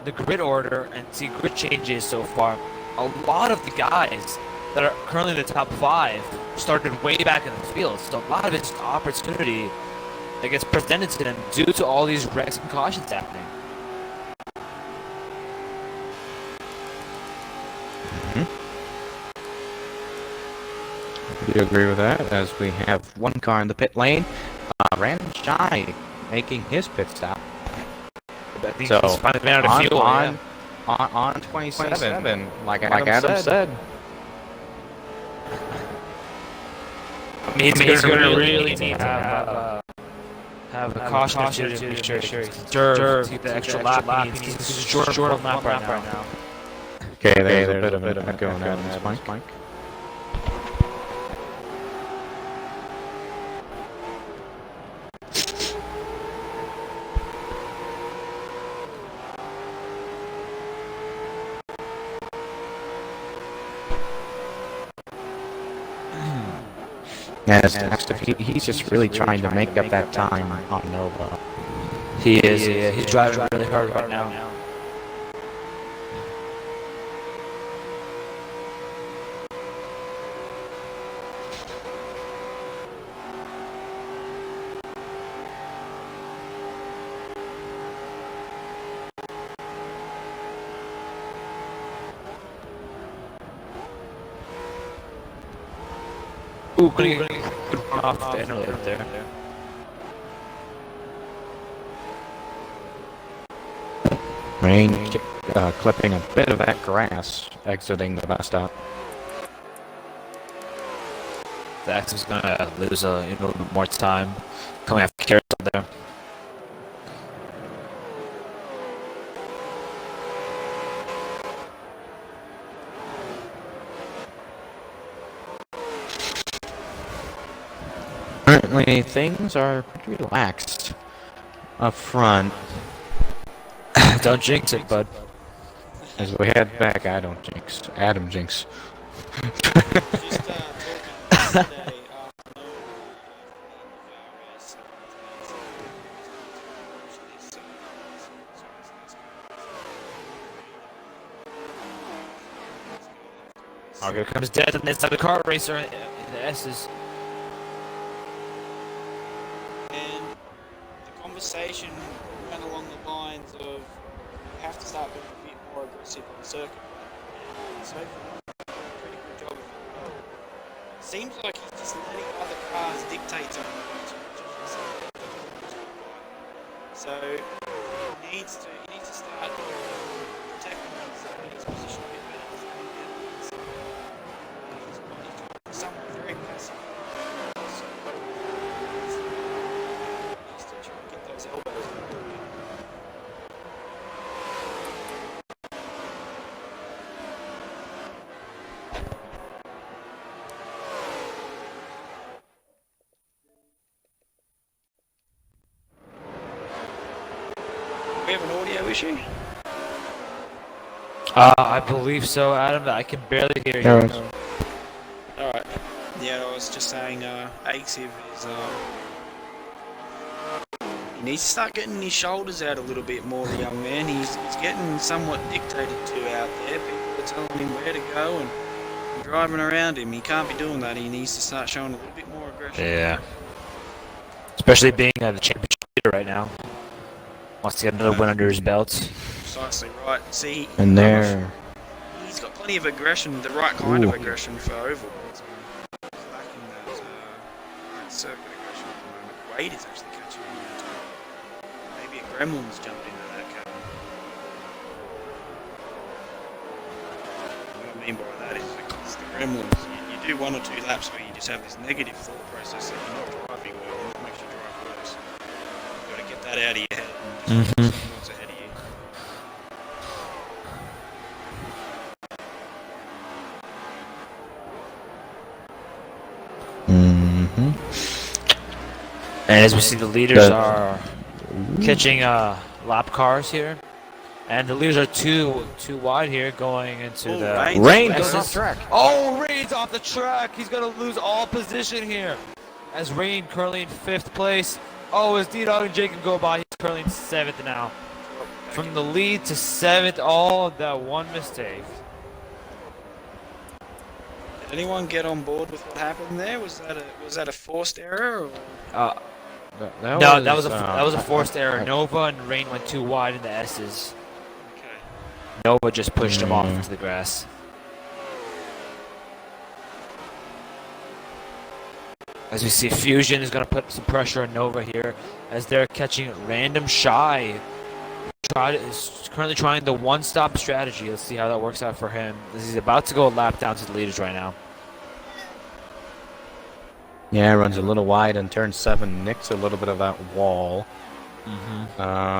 the grid order and see grid changes so far. A lot of the guys that are currently in the top 5 started way back in the field. So a lot of it's opportunity that gets presented to them due to all these wrecks and cautions happening. Do you agree with that? As we have one car in the pit lane, Random Shy making his pit stop. I think So, he's finally been out of fuel. on 27, like Adam said. I mean, he's going to really need to have a caution to make sure he deserves to keep the extra lap. He's short on lap right now. Okay, there's a bit of an echo on Adam's mic. Yes, he's just really trying to make up that time on Nova. He is, yeah. He's driving really hard right now. Ooh, good off the end right there. Rain clipping a bit of that grass, exiting the bus stop. Zax is gonna lose a little bit more time coming after carousel there. Currently, things are pretty relaxed up front. Don't jinx it, bud. As we head back, I don't jinx. Adam jinx. Just talking yesterday afternoon, Oh, here comes Death and inside the kart racer in the S's. and the conversation went along the lines of you have to start being a bit more aggressive on the circuit. And so far, pretty good job of it. Seems like he's just letting other cars dictate something. So he needs to start protecting his position a bit better. He's somewhat very passive. So he needs to try and get those elbows. We have an audio issue? I believe so, Adam. I can barely hear you. Alright. Yeah, I was just saying, Axiv is, he needs to start getting his shoulders out a little bit more, the young man. He's getting somewhat dictated to out there. People are telling him where to go and driving around him. He can't be doing that. He needs to start showing a little bit more aggression. Yeah. Especially being the championship leader right now. Wants to get another win under his belt. Precisely right. See, And there. he's got plenty of aggression, the right kind of aggression for oval. He's lacking that circuit aggression at the moment. Wade is actually catching him now too. Maybe a gremlin's jumped into that car. What I mean by that is it's the gremlins. You do one or two laps where you just have this negative thought process that you're not driving well, and that makes you drive worse. You've got to get that out of your head. And just focus on what's ahead of you. And as we see, the leaders are catching lap cars here. And the leaders are too wide here going into the... Rain goes off track. Oh, Rain's off the track. He's going to lose all position here. As Rain currently in 5th place. Oh, as D-Dog and Jacob go by, he's currently in 7th now. From the lead to 7th, all that one mistake. Did anyone get on board with what happened there? Was that a forced error? Or? That was a forced error. Nova and Rain went too wide in the S's. Okay. Nova just pushed him off into the grass. As we see, Fusion is going to put some pressure on Nova here as they're catching Random Shy. Is currently trying the one-stop strategy. Let's see how that works out for him. He's about to go a lap down to the leaders right now. Yeah, runs a little wide in turn 7, nicks a little bit of that wall.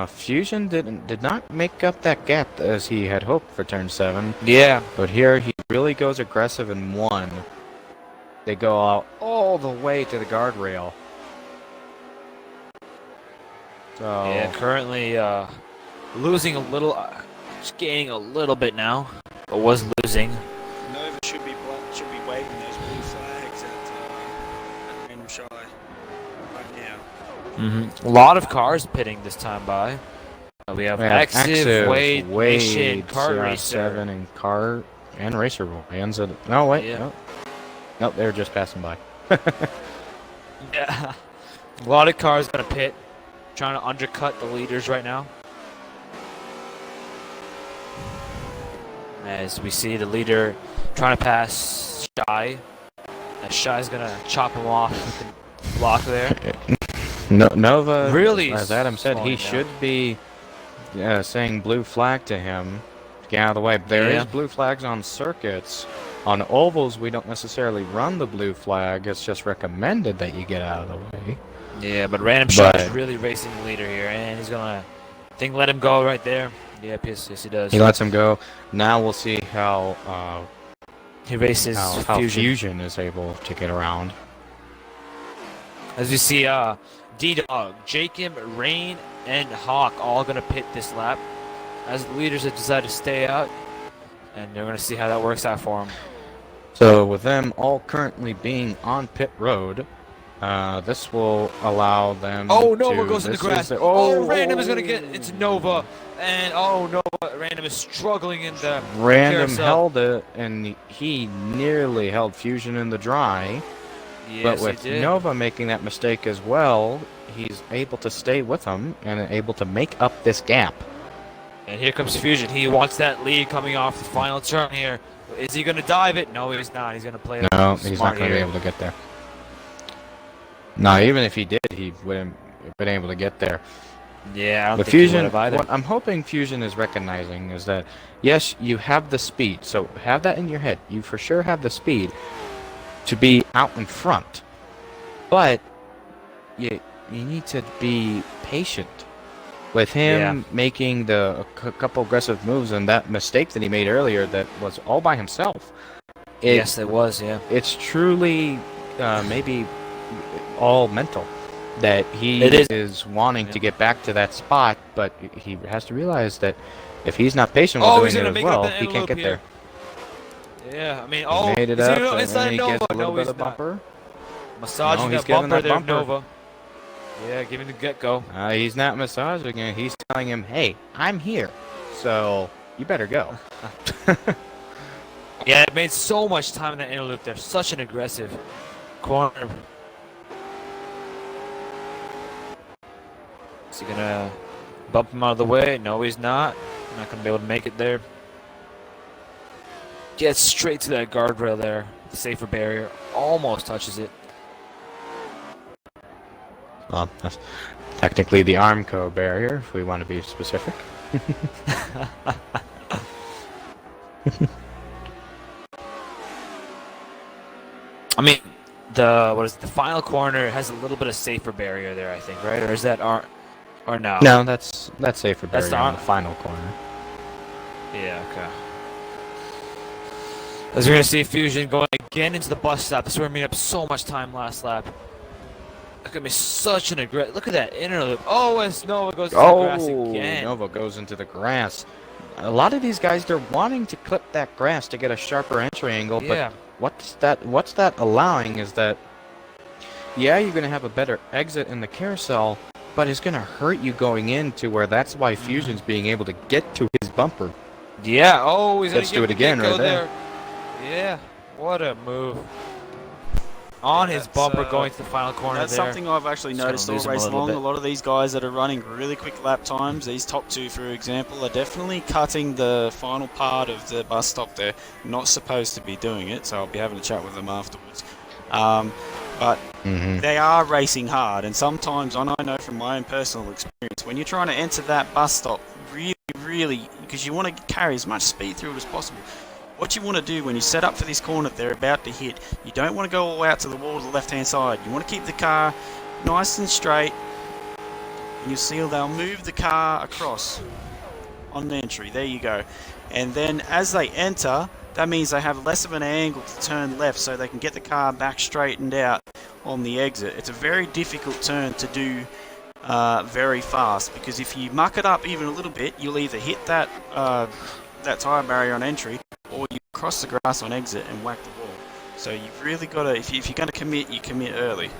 Fusion did not make up that gap as he had hoped for turn 7. Yeah. But here he really goes aggressive in 1. They go out all the way to the guardrail. So Yeah, currently losing a little, just gaining a little bit now, but was losing. Nova should be waving those blue flags at Random Shy right now. A lot of cars pitting this time by. We have Active, Wade, Mission, Kart Racer. 7 and Kart and Racer Boy. No, wait. Yeah. Nope, they're just passing by. Yeah. A lot of cars going to pit, trying to undercut the leaders right now. As we see the leader trying to pass Shy. As Shy's going to chop him off with the block there. Nova, really, as Adam said, he should be saying blue flag to him to get out of the way. There is blue flags on circuits. On ovals, we don't necessarily run the blue flag. It's just recommended that you get out of the way. Yeah, but Random Shot is really racing the leader here, and he's gonna, I think, let him go right there. Yep, yes, he does. He lets him go. Now we'll see how he races how Fusion is able to get around. As we see, D-Dog, Jacob, Rain, and Hawk all gonna pit this lap, as the leaders have decided to stay out, and they're gonna see how that works out for them. So with them all currently being on pit road, this will allow them. Oh, Nova goes in the grass. Random is gonna get into Nova, and Nova, Random is struggling in the Random carousel. held it, and he nearly held Fusion in the dry. Yes, but with Nova making that mistake as well, he's able to stay with him and able to make up this gap. And here comes Fusion. He wants that lead coming off the final turn here. Is he going to dive it? No, he's not. He's going to play it. No, he's not going to be able to get there. No, even if he did, he wouldn't have been able to get there. Yeah, I don't think Fusion, he would have either. what I'm hoping Fusion is recognizing is that, yes, you have the speed. So have that in your head. You for sure have the speed to be out in front. But you need to be patient. With him making a couple aggressive moves and that mistake that he made earlier that was all by himself. Yes, it was, yeah. It's truly maybe all mental. That he is wanting to get back to that spot, but he has to realize that if he's not patient with doing it as well, he can't get there. Yeah, I mean, he made it up, and inside then he Nova. gets a little bit he's of bumper. Massaging that bumper there, Nova. Yeah, give him the get-go. He's not massaging it. He's telling him, hey, I'm here, so you better go. Yeah, it made so much time in that inner loop there. Such an aggressive corner. Is he going to bump him out of the way? No, he's not. Not going to be able to make it there. Gets straight to that guardrail there. The safer barrier. Almost touches it. Well, that's technically the Armco barrier, if we want to be specific. I mean, the final corner has a little bit of safer barrier there, I think, right? Or is that or no? No, that's safer barrier the on the final corner. Yeah, okay. As we're gonna see Fusion going again into the bus stop. This is where we made up so much time last lap. That could be such an aggressive. Look at that inner loop. Oh, and Nova goes to the grass Oh, again. Nova goes into the grass. A lot of these guys, they're wanting to clip that grass to get a sharper entry angle, Yeah. but what's that allowing is that, yeah, you're going to have a better exit in the carousel, but it's going to hurt you going into where that's why Fusion's being able to get to his bumper. Yeah. Oh, he's Let's gonna do it again right there. Yeah. What a move. On his bumper going to the final corner That's there. something I've actually Just gonna noticed all lose him a race little long. bit. A lot of these guys that are running really quick lap times, these top two, for example, are definitely cutting the final part of the bus stop there. Not supposed to be doing it, so I'll be having a chat with them afterwards. But they are racing hard, and sometimes, and I know from my own personal experience, when you're trying to enter that bus stop, really, because you want to carry as much speed through it as possible, what you want to do when you set up for this corner that they're about to hit, you don't want to go all the way out to the wall to the left-hand side. You want to keep the car nice and straight, and you'll see they'll move the car across on the entry. There you go. And then as they enter, that means they have less of an angle to turn left so they can get the car back straightened out on the exit. It's a very difficult turn to do very fast, because if you muck it up even a little bit, you'll either hit that tyre barrier on entry, or you cross the grass on exit and whack the wall. So you've really got to, if you're going to commit, you commit early.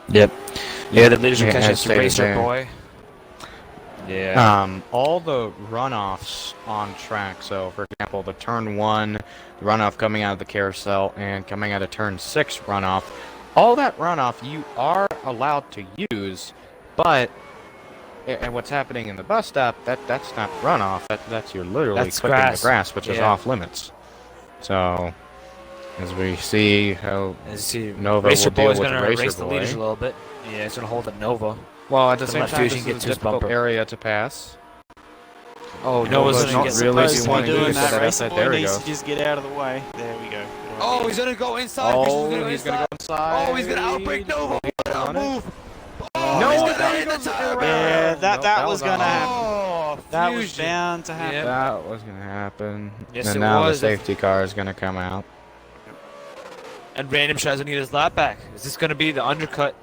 Yep. Yeah, the leaders are Yeah, catching I to stayed Racer there. Boy. Yeah. All the runoffs on track, so for example, the turn 1 the runoff coming out of the carousel and coming out of turn 6 runoff, all that runoff you are allowed to use, but and what's happening in the bus stop, that's not runoff, that's you're literally That's clipping grass. the grass, which is Yeah. off limits. So as we see how As you see, Nova Racer will deal Boy's with gonna Racer race the Boy. leaders a little bit. Yeah, he's gonna hold up Nova. Well, at the Then same let time, Fusion this get is to a his difficult bumper. area to pass. Oh, Nova's Nova's gonna not get really supposed to wanting be to doing do that. that. Racer There Boy we needs go. to just get out of the way. There we go. Oh, he's gonna go inside. Oh, Fusion's he's gonna go inside. Oh, he's gonna outbreak Nova. What a On it. move! Oh, No, he's he's got gonna hit the tire. Yeah, Nope, that was on. gonna happen. Oh, That was Fusion. bound to happen. Yep. That was gonna happen. Yes, and it now was. the safety car is gonna come out. And Random Shot's gonna get his lap back. Is this gonna be the undercut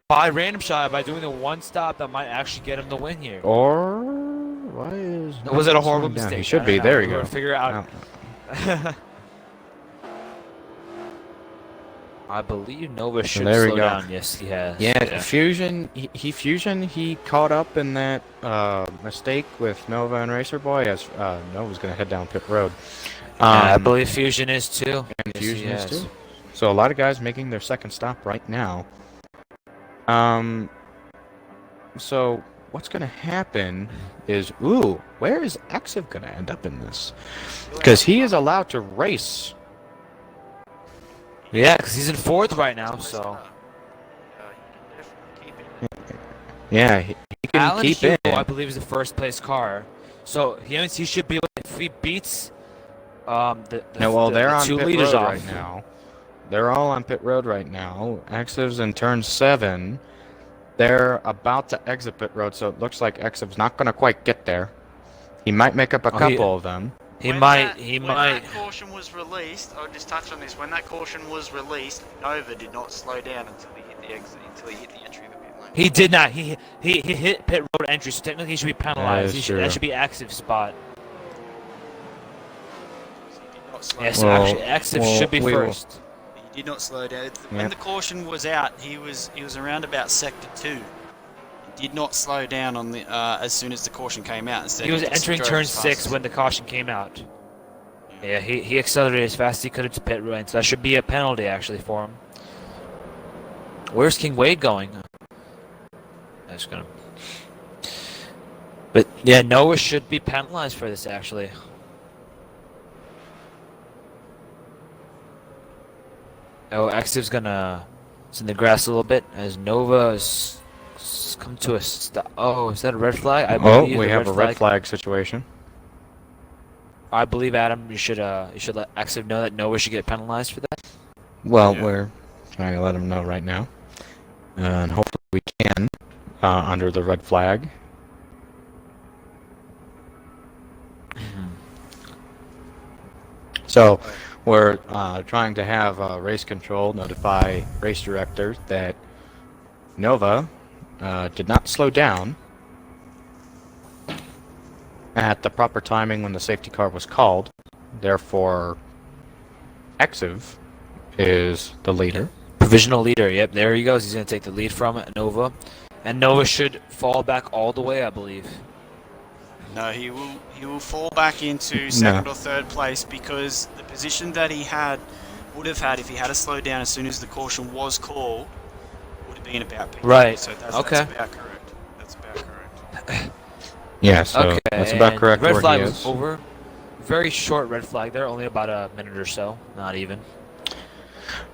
by Random Shot by doing the one stop that might actually get him the win here? Or why is? Was it a horrible slowing down? mistake? He should I be. don't know. There you We'll go. figure it out. Now- I believe Nova should there we slow go. down. Yes, he has. Yeah, Fusion. He caught up in that mistake with Nova and Racer Boy as Nova's gonna head down pit road. I believe Fusion is too. And Yes, Fusion he is has. too. So a lot of guys making their second stop right now. So what's gonna happen is, where is Exiv gonna end up in this? Because he is allowed to race. Yeah, because he's in fourth right now. So Yeah, he can Alan keep Hugo, in. I believe, is the first place car. So he should be able, if he beats the They're on two pit leaders road off right now. They're all on pit road right now. Exiv's in turn 7. They're about to exit pit road, so it looks like Exiv's not going to quite get there. He might make up a couple of them. When that caution was released, I'll just touch on this. When that caution was released, Nova did not slow down until he hit the exit, until he hit the entry of the pit lane. He did not. He hit pit road entry, so technically he should be penalized. is That true. should be active spot. So he did not slow Yes, down. actually, active should be we will- first. He did not slow down. When Yep. the caution was out, he was around about sector 2. He did not slow down on the as soon as the caution came out. Instead, He was just entering drove turn as fast 6 as- when the caution came out. Yeah, he accelerated as fast as he could into pit road, so that should be a penalty actually for him. Where's King Wade going? That's gonna. But yeah, Noah should be penalized for this actually. Oh, Active's gonna. It's in the grass a little bit as Nova is come to a stop. Oh, is that a red flag? I believe We the have a red flag situation. I believe Adam, you should let Active know that Noah should get penalized for that. Well, Yeah. we're trying to let him know right now. And hopefully we can, under the red flag. So, we're trying to have race control notify race directors that Nova did not slow down at the proper timing when the safety car was called. Therefore, Exiv is the leader. Provisional leader. Yep, there he goes. He's going to take the lead from Nova. And Nova should fall back all the way, I believe. No, he will fall back into second or third place because the position that he would have had if he had to slow down as soon as the caution was called would have been about P2. Right. So that's about correct. That's about correct. Yeah, so Okay, that's about correct red where flag he was is. over. Very short red flag there, only about a minute or so, not even.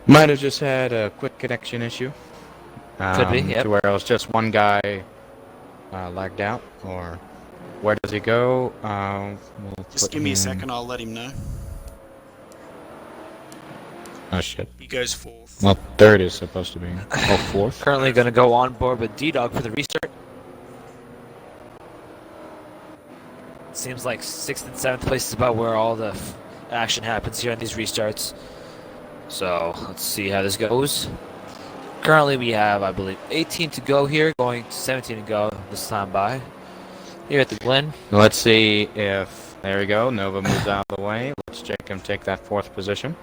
Might have just had a quick connection issue. Could be, yep. To where it was just one guy lagged out, or where does he go? Just give me a second, I'll let him know. Oh shit. He goes fourth. Well, third is supposed to be. Oh, fourth. Currently going to go on board with D-Dog for the restart. Seems like 6th and 7th place is about where all the action happens here on these restarts. So, let's see how this goes. Currently we have, I believe, 18 to go here, going to 17 to go this time by. Here at the Glen. Let's see if... There we go. Nova moves out of the way. Let's check him take that fourth position.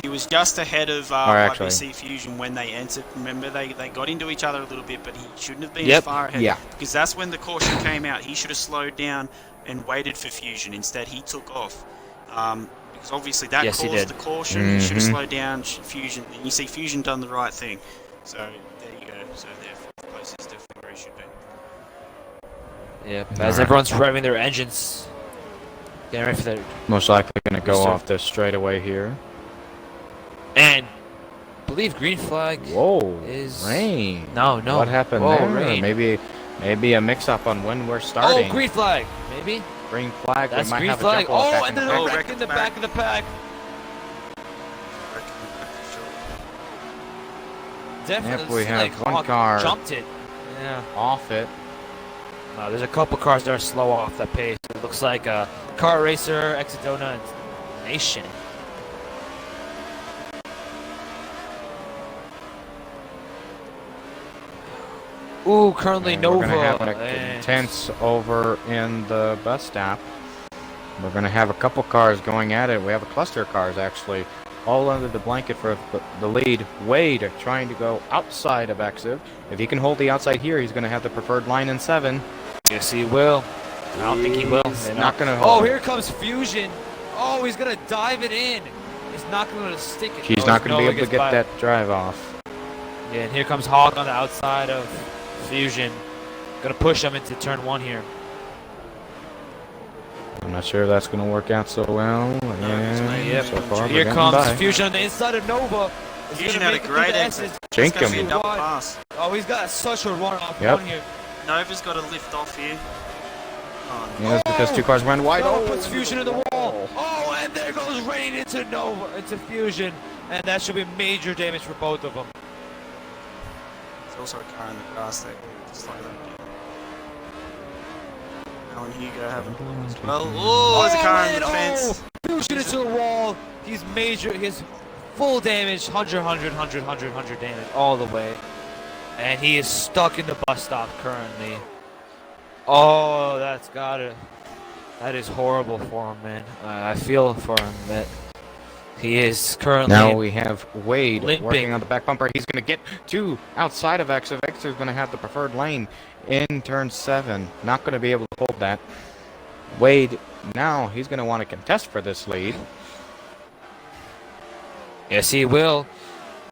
He was just ahead of actually- IBC Fusion when they entered. Remember, they got into each other a little bit, but he shouldn't have been Yep. as far ahead. Yeah. Because that's when the caution came out. He should have slowed down and waited for Fusion. Instead, he took off. Because obviously that Yes, he caused did. the caution. He should have Mhm. slowed down Fusion. And you see Fusion done the right thing. So there you go. So their fourth place is definitely where he should be. Yep. As Alright. everyone's revving their engines. Getting ready for their... Most likely going to go Restart. off this straightaway here. And... I believe green flag Whoa. is... Rain. No. What happened Whoa, there? rain. Maybe a mix-up on when we're starting. Oh, green flag! Maybe? Green flag. That's we might green have flag. A jump Oh, back and in then the they're pack. back in the back of the pack. Definitely. Yep, we it's have like one Hawk car. Jumped it. Yeah. Off it. There's a couple cars that are slow off that pace. It looks like Car Racer, Exodona, and Nation. Ooh, currently And Nova. We're gonna have an and- intense over in the bus stop. We're gonna have a couple cars going at it. We have a cluster of cars actually, all under the blanket for the lead. Wade trying to go outside of Exiv. If he can hold the outside here, he's gonna have the preferred line in 7. Yes, he will. I don't think he will. He's not gonna Oh, hold. here comes Fusion. Oh, he's gonna dive it in. He's not gonna stick it. He's Oh, not gonna be Nova able to gets get by. that drive off. Yeah, and here comes Hawk on the outside of Fusion. Gonna push him into turn 1 here. I'm not sure if that's gonna work out so well. And Yep. so far, Here we're getting comes by. Fusion on the inside of Nova. He's Fusion gonna had a make it through great the exit. S's. Jink It's gonna be him. a double pass. Oh, he's got such a run-off Yep. run here. Nova's got to lift off here. Oh, no. Yeah, it's because two cars went wide. Nova puts Fusion in the wall. Oh, and there goes Rain into Nova, into Fusion. And that should be major damage for both of them. There's also a car in the grass there. Just like that. Alan Hugo having a look as well. Oh, there's a car in the fence. Fusion into the wall. He's major. He's full damage. 100 damage all the way. And he is stuck in the bus stop currently. Oh, that's gotta. That is horrible for him, man. I feel for him that he is currently. Now we have Wade limping. working on the back bumper. He's going to get to outside of Exiv. Exiv is going to have the preferred lane in turn 7. Not going to be able to hold that. Wade, now he's going to want to contest for this lead. Yes, he will.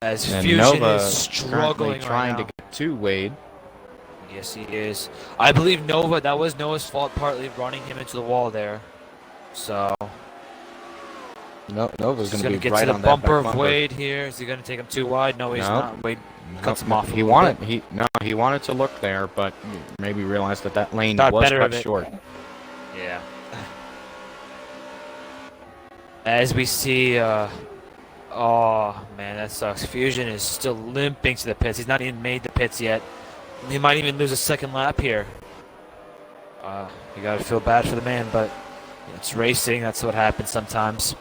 As And Fusion Nova is struggling currently trying right to now. get to Wade. Yes, he is. I believe Nova. That was Nova's fault, partly running him into the wall there. So No, Nova's he's going gonna to be get right to the on that back bumper of bumper. Wade here. Is he gonna take him too wide? No, he's No. not. Wade cuts him No, off. a He little wanted bit. he wanted to look there, but maybe realized that lane Thought was better cut of it. short. Yeah. As we see, oh man, that sucks. Fusion is still limping to the pits. He's not even made the pits yet. He might even lose a second lap here. You gotta feel bad for the man, but it's racing. That's what happens sometimes.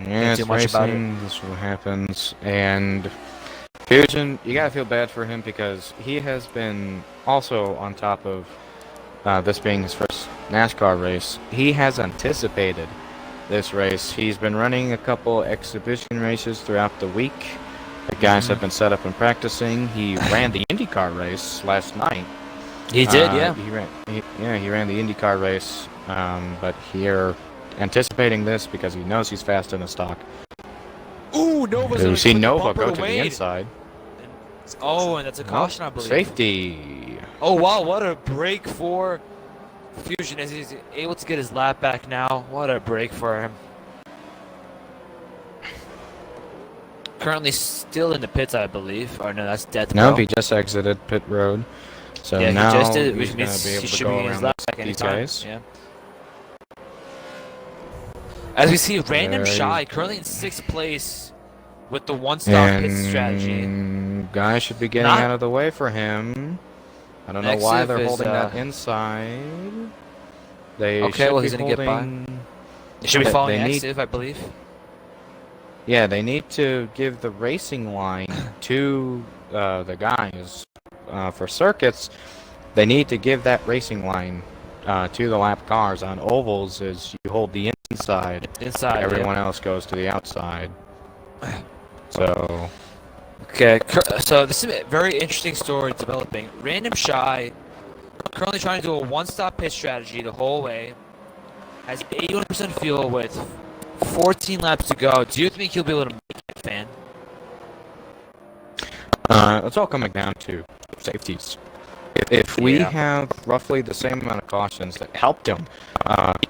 Yeah, do it's much about it. racing. This is what happens. And Fusion, you gotta feel bad for him because he has been also on top of this being his first NASCAR race. He has anticipated this race. He's been running a couple exhibition races throughout the week. The guys have been set up and practicing. He ran the IndyCar race last night. He did, yeah. He ran the IndyCar race, but here anticipating this because he knows he's fast in the stock. Ooh, Nova's We see Nova go to the inside. Oh, and that's a caution, I believe. Safety. Oh, wow, what a break for Fusion as he's able to get his lap back now. What a break for him. Currently still in the pits, I believe. Or no, that's death. No, he just exited pit road. So yeah, now he just did, he's which going means to be able he to should go be in his around lap back these anytime. guys. Yeah. As we see, Random There Shy currently in 6th place with the one-stop pit strategy. Guys should be getting Not- out of the way for him. I don't know Next why if they're is, holding that inside. They Okay, should well, be he's gonna get by. holding- They should be They following need- Exif, I believe. Yeah, they need to give the racing line to the guys for circuits. They need to give that racing line to the lap cars. On ovals, is you hold the inside. Inside, Everyone else goes to the outside. So Okay, so this is a very interesting story developing. Random Shy, currently trying to do a one-stop pit strategy the whole way, has 81% fuel with 14 laps to go. Do you think he'll be able to make it, fan? it's all coming down to safeties. If we Yeah. have roughly the same amount of cautions that helped him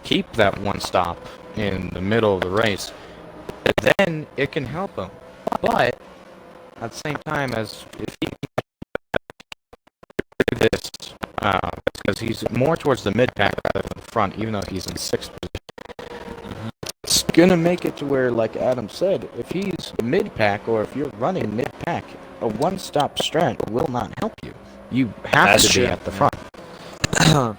keep that one stop in the middle of the race, then it can help him. But at the same time, as if he can do this, because he's more towards the mid pack rather than the front, even though he's in 6th position. It's gonna make it to where, like Adam said, if he's mid pack or if you're running mid pack, a one-stop strat will not help you. You have That's to true. be at the front in order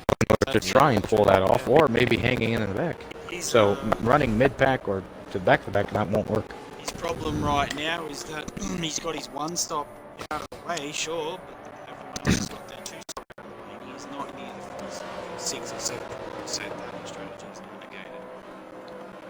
to try and pull that off, or maybe hanging in the back. So running mid pack or to back that won't work. His problem right now is that he's got his one stop out of the way, sure, but everyone else has got their two stop out of the way, and he's not near the first 6 or 7 points, so that strategy is not negated.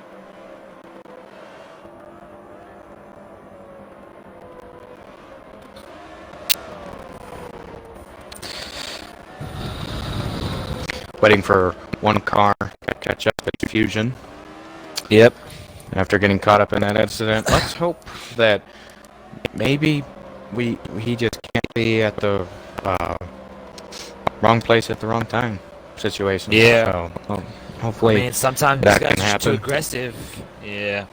Waiting for one car to catch up at Fusion. Yep. After getting caught up in that incident, let's hope that maybe he just can't be at the wrong place at the wrong time situation. Yeah. So, hopefully, I mean, sometimes that these guys can are too happen. aggressive. Yeah.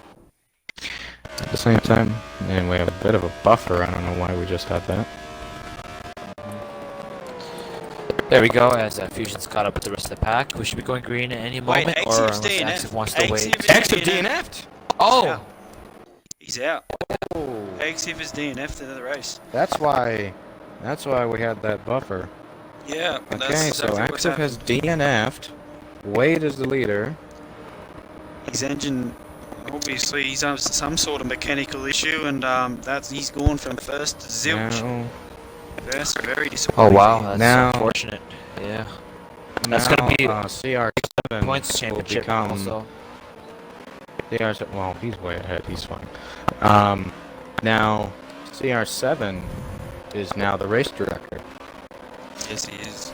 at the same time, and we have a bit of a buffer. I don't know why we just had that. There we go, as Fusion's caught up with the rest of the pack. We should be going green at any moment, or Exif's unless DNF. Exif wants to wait. Exif DNF'd! Oh! He's out. Oh, Exif is DNF'd into the race. that's why we had that buffer. Yeah. Okay, so Exif has DNF'd. Wade is the leader. His engine, obviously, he's had some sort of mechanical issue, and he's gone from first to zilch. Now, That's very disappointing. Oh wow, that's Now- unfortunate. Yeah. That's gonna be CR7 Points will championship become also. CR7. Well, he's way ahead. He's fine. Now CR7 is now the race director. Yes, he is.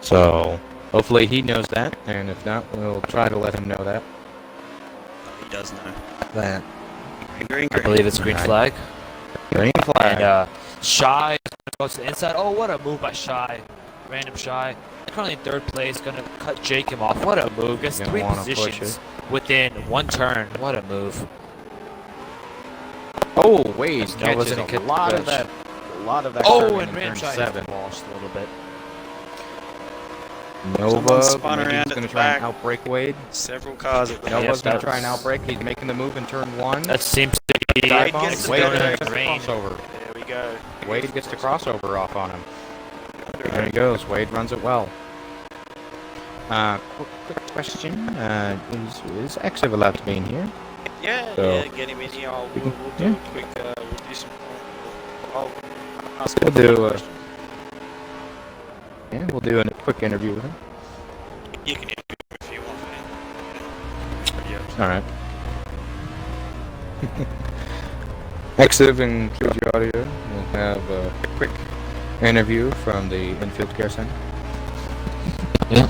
So hopefully he knows that, and if not, we'll try to let him know that. Oh, he does know. That Green, I believe it's green Right. flag. green flag. And Shy goes to the inside. Oh, what a move by Shy. Random Shy. Currently in third place, gonna cut Jacob off. What a move. Gets Gonna 3 wanna push positions within 1 turn. What a move. Oh, Wade Nova's catches gonna a kick lot the of that. A lot of that. Oh, turning and in Random turn Shy 7. washed a little bit. Nova spun maybe around he's at gonna the try and back. outbrake Wade. Several cars at the Nova's gonna that's- try and outbrake. He's making the move in turn 1. That seems to be Wade gets the Wade donut gets the green. crossover. There we go. Wade gets the crossover off on him. There he goes. Wade runs it well. Quick question. Is Exif allowed to be in here? Yeah, So, yeah, get him in here. We'll do yeah. a quick, we'll do some. I'll ask We'll him a few do questions. we'll do a quick interview with him. You can interview him if you want, man. Yeah. All right. Exif and QG Audio will have a quick interview from the infield care center. Yeah.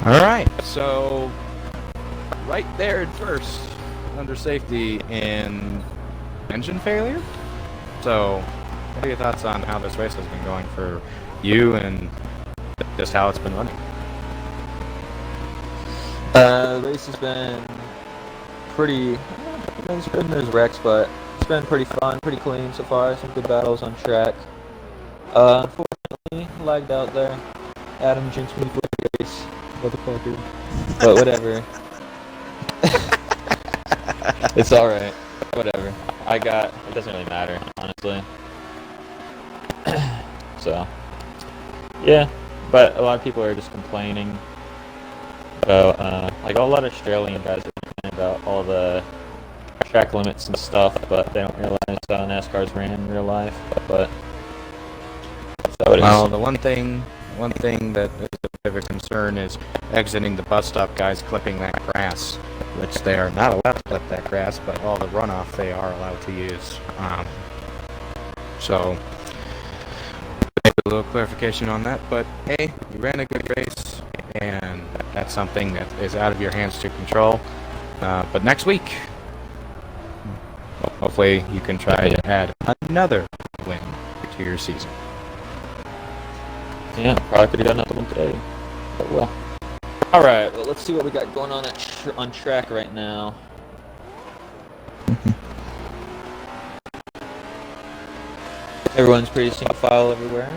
All right. So, right there at first, under safety and engine failure. So, what are your thoughts on how this race has been going for you and just how it's been running? The race has been pretty. There's good and there's wrecks, but it's been pretty fun, pretty clean so far. Some good battles on track. Unfortunately, lagged out there. Adam jinxed me for the race, motherfucker. But whatever. It's all right. Whatever. It doesn't really matter, honestly. So, yeah. But a lot of people are just complaining about, like a lot of Australian guys are complaining about all the track limits and stuff, but they don't realize how NASCAR's ran in real life. But that's how it is. Well, the one thing that is a bit of a concern is exiting the bus stop guys clipping that grass, which they are not allowed to clip that grass, but all the runoff they are allowed to use. So, maybe a little clarification on that, but hey, you ran a good race, and that's something that is out of your hands to control. But next week, hopefully you can try to add another win to your season. Yeah, probably could have got another one today. But well. Alright, well, let's see what we got going on on track right now. Everyone's pretty single file everywhere.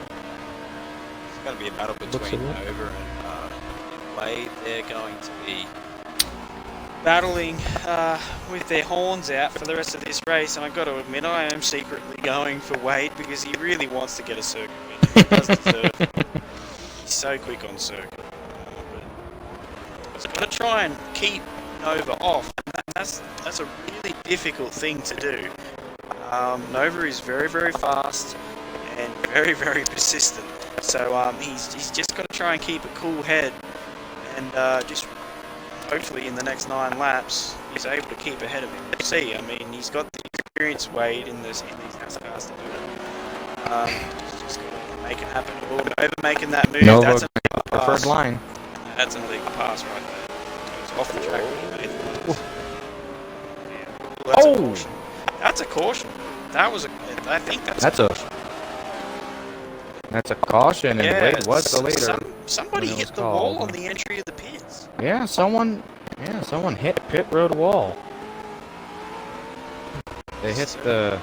It's going to be a battle between Nova and Wade. They're going to be battling with their horns out for the rest of this race, and I've got to admit I am secretly going for Wade because he really wants to get a circuit win. He does deserve it. He's so quick on circuit. But he's got to try and keep Nova off, and that's a really difficult thing to do. Nova is very, very fast and very, very persistent, so he's just got to try and keep a cool head and just hopefully in the next 9 laps he's able to keep ahead of him. We'll see. I mean, he's got the experience Wade in these NASCARs to do it. He's just got to make it happen. Or Nova making that move. Nova That's an illegal preferred pass. line. That's an illegal pass right there. It's off the track when he made the pass. Yeah. That's a caution. That's a caution. That was a. I think that's a caution. That's a caution, and Wade was the leader. Somebody hit the wall on the entry of the pits. Yeah, someone hit pit road wall. They hit the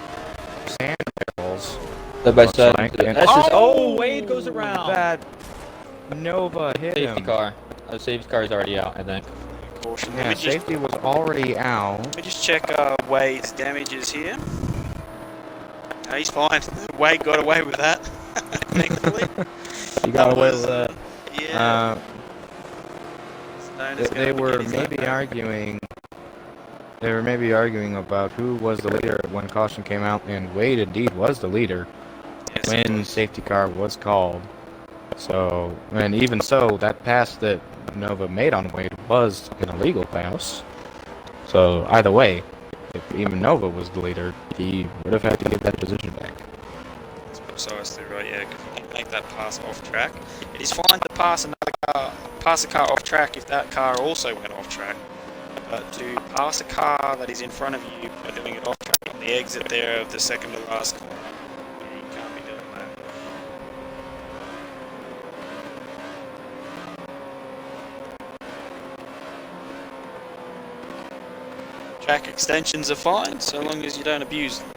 sand barrels. Side by looks side. like, and- That's just. Oh, Wade goes around. That Nova hit Safety him. car. The safety car is already out, I think. Caution. Yeah, safety was already out. Let me just check Wade's damages here. No, he's fine. Wade got away with that. Thankfully. You got away with that. Yeah. They were maybe arguing. They were maybe arguing about who was the leader when caution came out, and Wade indeed was the leader when safety car was called. So, and even so, that pass that Nova made on Wade was an illegal pass. So either way, if even Nova was the leader, he would have had to give that position back. That's precisely right, yeah, because you can make that pass off track. It is fine to pass a car off track if that car also went off track. But to pass a car that is in front of you by doing it off track on the exit there of the second to last corner, yeah, you can't be doing that. Track extensions are fine, so long as you don't abuse them.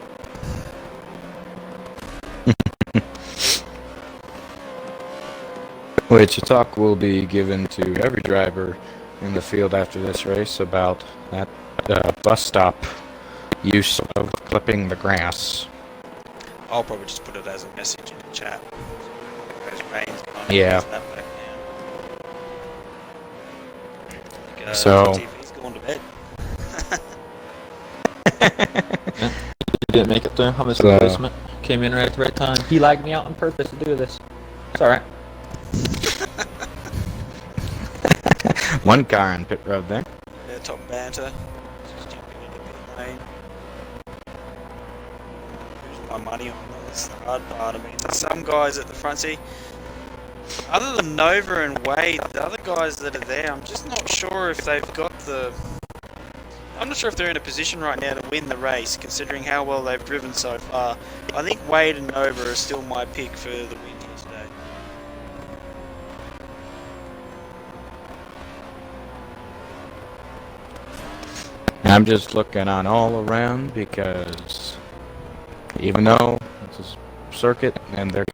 Which a talk will be given to every driver in the field after this race about that bus stop use of clipping the grass. I'll probably just put it as a message in the chat. As rain's gone, Yeah. that back So- TV's gone to bed. He didn't make it through. I'm his So- replacement. Came in right at the right time. He lagged me out on purpose to do this. It's alright. One car on pit road there. Yeah, top banter. Just jumping into pit lane. Losing my money on this. The hard part. I mean, there's some guys at the front. See, other than Nova and Wade, the other guys that are there, I'm just not sure if they've got the. I'm not sure if they're in a position right now to win the race, considering how well they've driven so far. I think Wade and Nova are still my pick for the win here today. I'm just looking on all around because even though it's a circuit and there's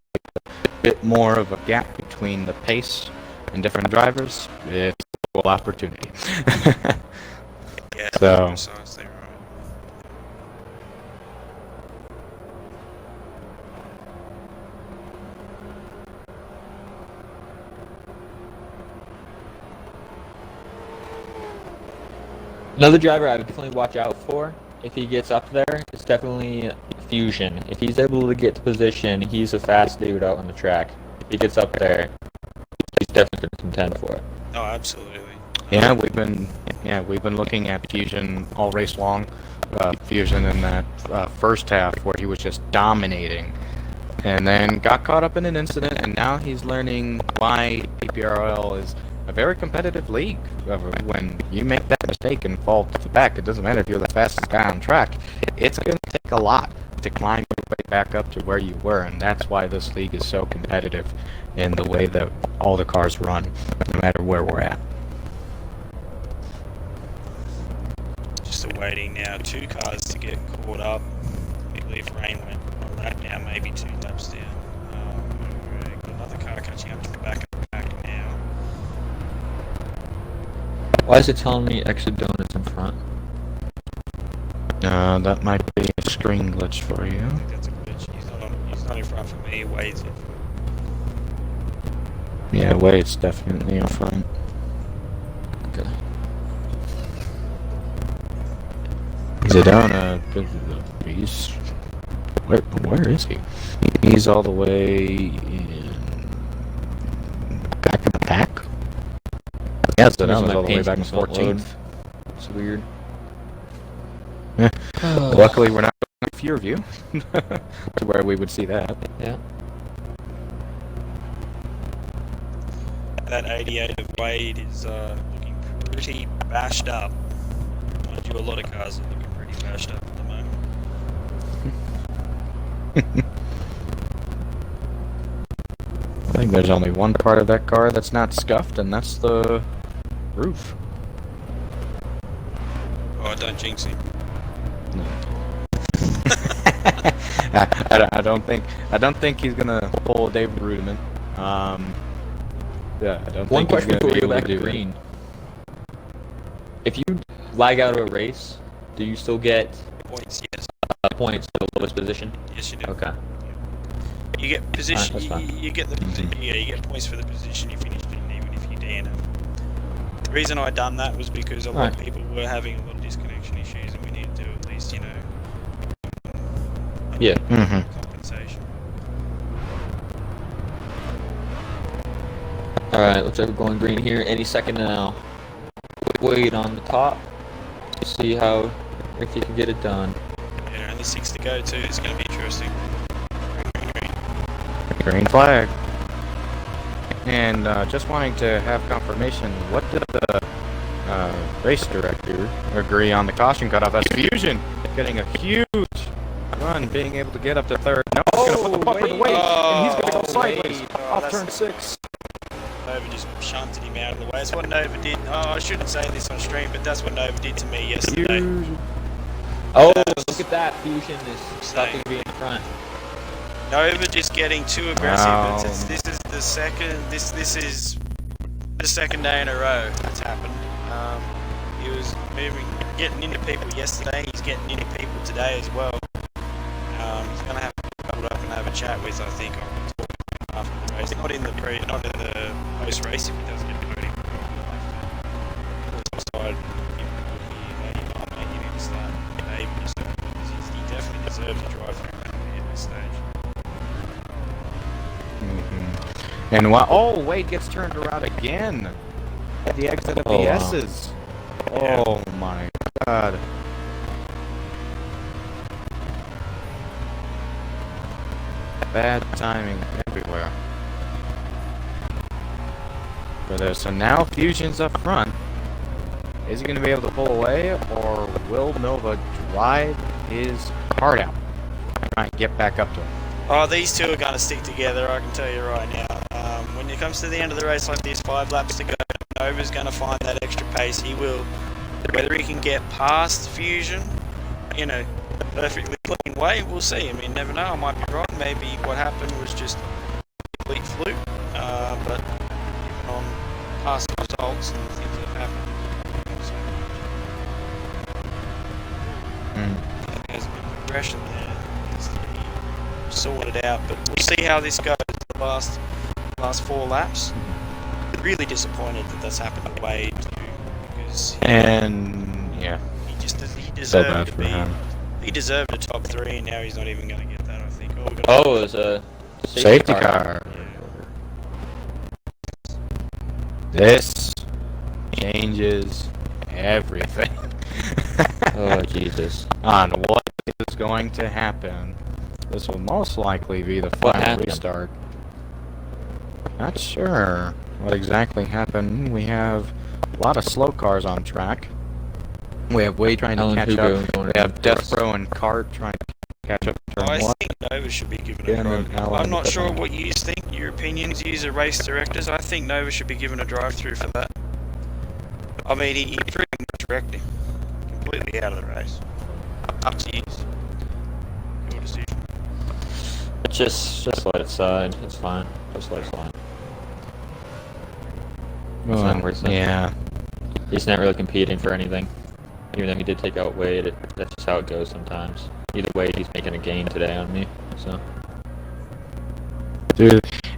a bit more of a gap between the pace and different drivers, it's a cool opportunity. Yeah, So- precisely right. Another driver I would definitely watch out for if he gets up there is definitely Fusion. If he's able to get to position, he's a fast dude out on the track. If he gets up there, he's definitely going to contend for it. Oh, absolutely. Yeah, we've been looking at Fusion all race long. Fusion in that first half where he was just dominating, and then got caught up in an incident, and now he's learning why PPRL is a very competitive league. When you make that mistake and fall to the back, it doesn't matter if you're the fastest guy on track. It's going to take a lot to climb your way back up to where you were, and that's why this league is so competitive in the way that all the cars run, no matter where we're at. Just awaiting now 2 cars to get caught up. I believe Rain went a lap now, maybe 2 laps down. Got another car catching up to the back of the pack now. Why is it telling me exit donuts in front? That might be a screen glitch for you. I think that's a glitch. He's not in front for me. Wade's in front. Yeah, Wade's definitely in front. Okay. Zidane, he's... Where is he? He's all the way in... back in the pack? Yeah, Zidane's all the way back in 14th. It's weird. Luckily, we're not in fear of you to where we would see that. Yeah. That 88 of Wade is looking pretty bashed up. Mind you, a lot of cars are looking pretty bashed up at the moment. I think there's only one part of that car that's not scuffed, and that's the roof. Oh, don't jinx him. I don't think he's gonna pull David Rudiman. Yeah, I don't One think he's question gonna before be we go able back to to do it. green. If you lag out of a race, do you still get Points, yes. points for the lowest position? Yes, you do. Okay. You get position. Alright, that's fine. You get the you get points for the position you finished in, even if you DNF. The reason I done that was because a lot of people were having a lot of disconnection issues, and we needed to at least, Yeah. compensation. Alright, looks like we're going green here any second now. Wade on the top. See how if you can get it done. Yeah, only 6 to go too. It's going to be interesting. Green flag. And just wanting to have confirmation, what did the race director agree on the caution cutoff? That's Fusion getting a huge run, being able to get up to third. No, he's going to put the bumper to Wade, and he's going to go sideways off turn 6. Nova just shunted him out of the way. That's what Nova did. Oh, I shouldn't say this on stream, but that's what Nova did to me yesterday. Oh, look at that. Fusion is stuck to be in front. Nova just getting too aggressive. Wow. This is the second. This is the second day in a row that's happened. He was getting into people yesterday. He's getting into people today as well. He's going to have to hold up and have a chat with, I think, after the race. Not in the post race if he does get voting. And while Wade gets turned around again at the exit of the wow. S's. Oh my God. Bad timing everywhere. For this. So now Fusion's up front. Is he going to be able to pull away, or will Nova drive his heart out and try and get back up to him? Oh, these two are going to stick together, I can tell you right now. When it comes to the end of the race like this, 5 laps to go, Nova's going to find that extra pace. He will. Whether he can get past Fusion in a perfectly clean way, we'll see. I mean, never know, I might be wrong. Maybe what happened was just a complete fluke. But even on past results and things that have happened, there's a bit of progression there. Needs to be sorted out, but we'll see how this goes the last 4 laps. Really disappointed that that's happened to Wade too, because yeah, he so bad deserved to for be. him. He deserved a top 3, and now he's not even going to get that. I think. Oh, it was a Safety car. This changes everything. Oh, Jesus. On what is going to happen. This will most likely be the What final happened? restart. Not sure what exactly happened. We have a lot of slow cars on track. We have Wade trying to Alan catch Hugo up. going We have to Death Row and Cart trying to catch up. to I turn one. think Nova should be given Yeah, a and drive. then Alan I'm not sure Whitman. what you think. Your opinions, you as race directors. I think Nova should be given a drive-through for that. I mean, he pretty much wrecked him. Completely out of the race. Up to you. Your decision. Just let it slide. It's fine. Just let it slide. It's Well, not worth it. yeah. He's not really competing for anything. Even though he did take out Wade, that's just how it goes sometimes. Either way, he's making a gain today on me. So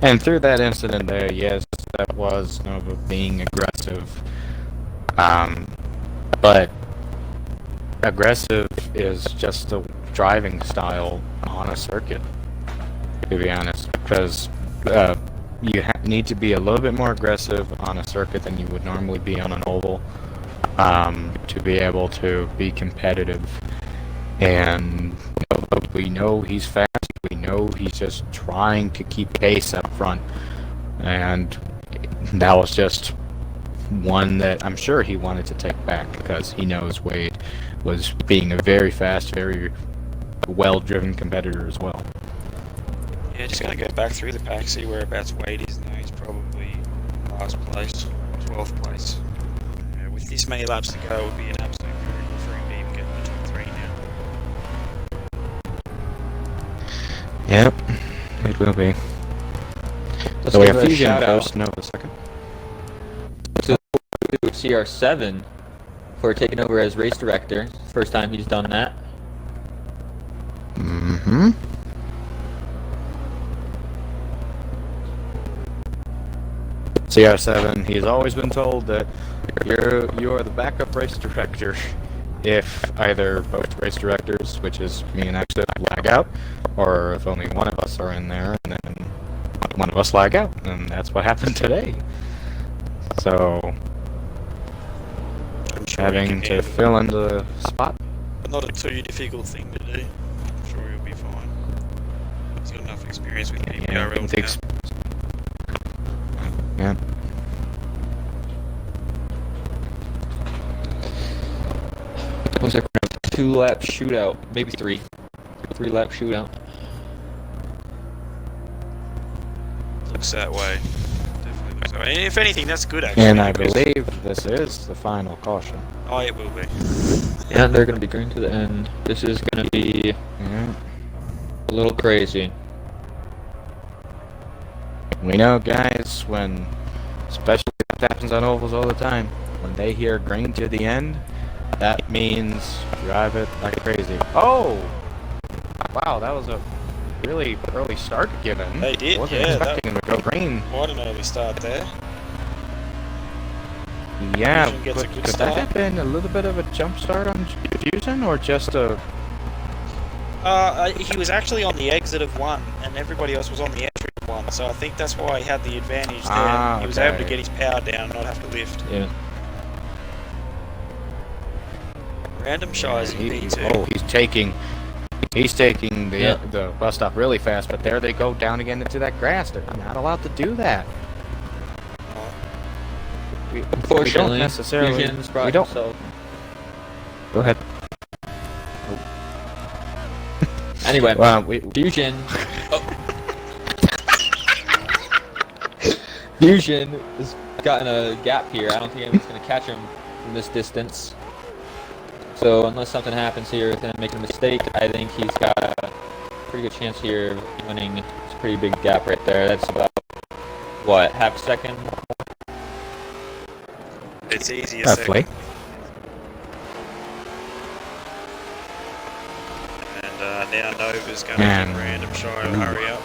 And through that incident there, yes, that was Nova being aggressive. But aggressive is just a driving style on a circuit, to be honest. Because you need to be a little bit more aggressive on a circuit than you would normally be on an oval to be able to be competitive. And we know he's fast. We know he's just trying to keep pace up front. And that was just one that I'm sure he wanted to take back because he knows Wade was being a very fast, very well-driven competitor as well. Yeah, just going to go back through the pack, see whereabouts Wade is now. He's probably last place, 12th place. With this many laps to go, it would be an absolute miracle for him to even get in the top 3 now. Yep, it will be. let's So we give have a Fusion shout out first, Nova second. to CR7 for taking over as race director. First time he's done that. Mm-hmm. CR7, he's always been told that you are the backup race director if either both race directors, which is me and Exit, lag out, or if only one of us are in there and then one of us lag out, and that's what happened today. So, I'm sure he having can to handle it. fill in the spot. Not a too difficult thing to do. I'm sure he'll be fine. He's got enough experience with PPRL with ex- now. yeah. Was it a 2-lap shootout? Maybe 3. 3-lap shootout. Looks that way. Definitely looks that way. And if anything, that's good actually. And I because- believe this is the final caution. Oh, it will be. Yeah, they're gonna be green to the end. This is gonna be Yeah. a little crazy. We know, guys, when, especially that happens on ovals all the time, when they hear green to the end, that means drive it like crazy. Oh! Wow, that was a really early start given. They did, Wasn't yeah, expecting him to go green. Quite an early start there. Yeah, Fusion gets a but good could start. that have been a little bit of a jump start on Fusion, or just a... He was actually on the exit of 1, and everybody else was on the entry. F1, so I think that's why he had the advantage there. Ah, He was able to okay. get his power down and not have to lift. Yeah. Random Shire's in P2. Oh, he's taking the Yeah. the bus stop really fast, but there they go down again into that grass. They're not allowed to do that. We don't Unfortunately, necessarily. Fusion's brought We don't. himself. Go ahead. Anyway, We Fusion. Fusion has gotten a gap here. I don't think anyone's going to catch him from this distance. So unless something happens here with him making a mistake, I think he's got a pretty good chance here of winning. It's a pretty big gap right there. That's about, what, half a second? It's easy a roughly. second. And now Nova's going to And- give Random Shire a hurry up.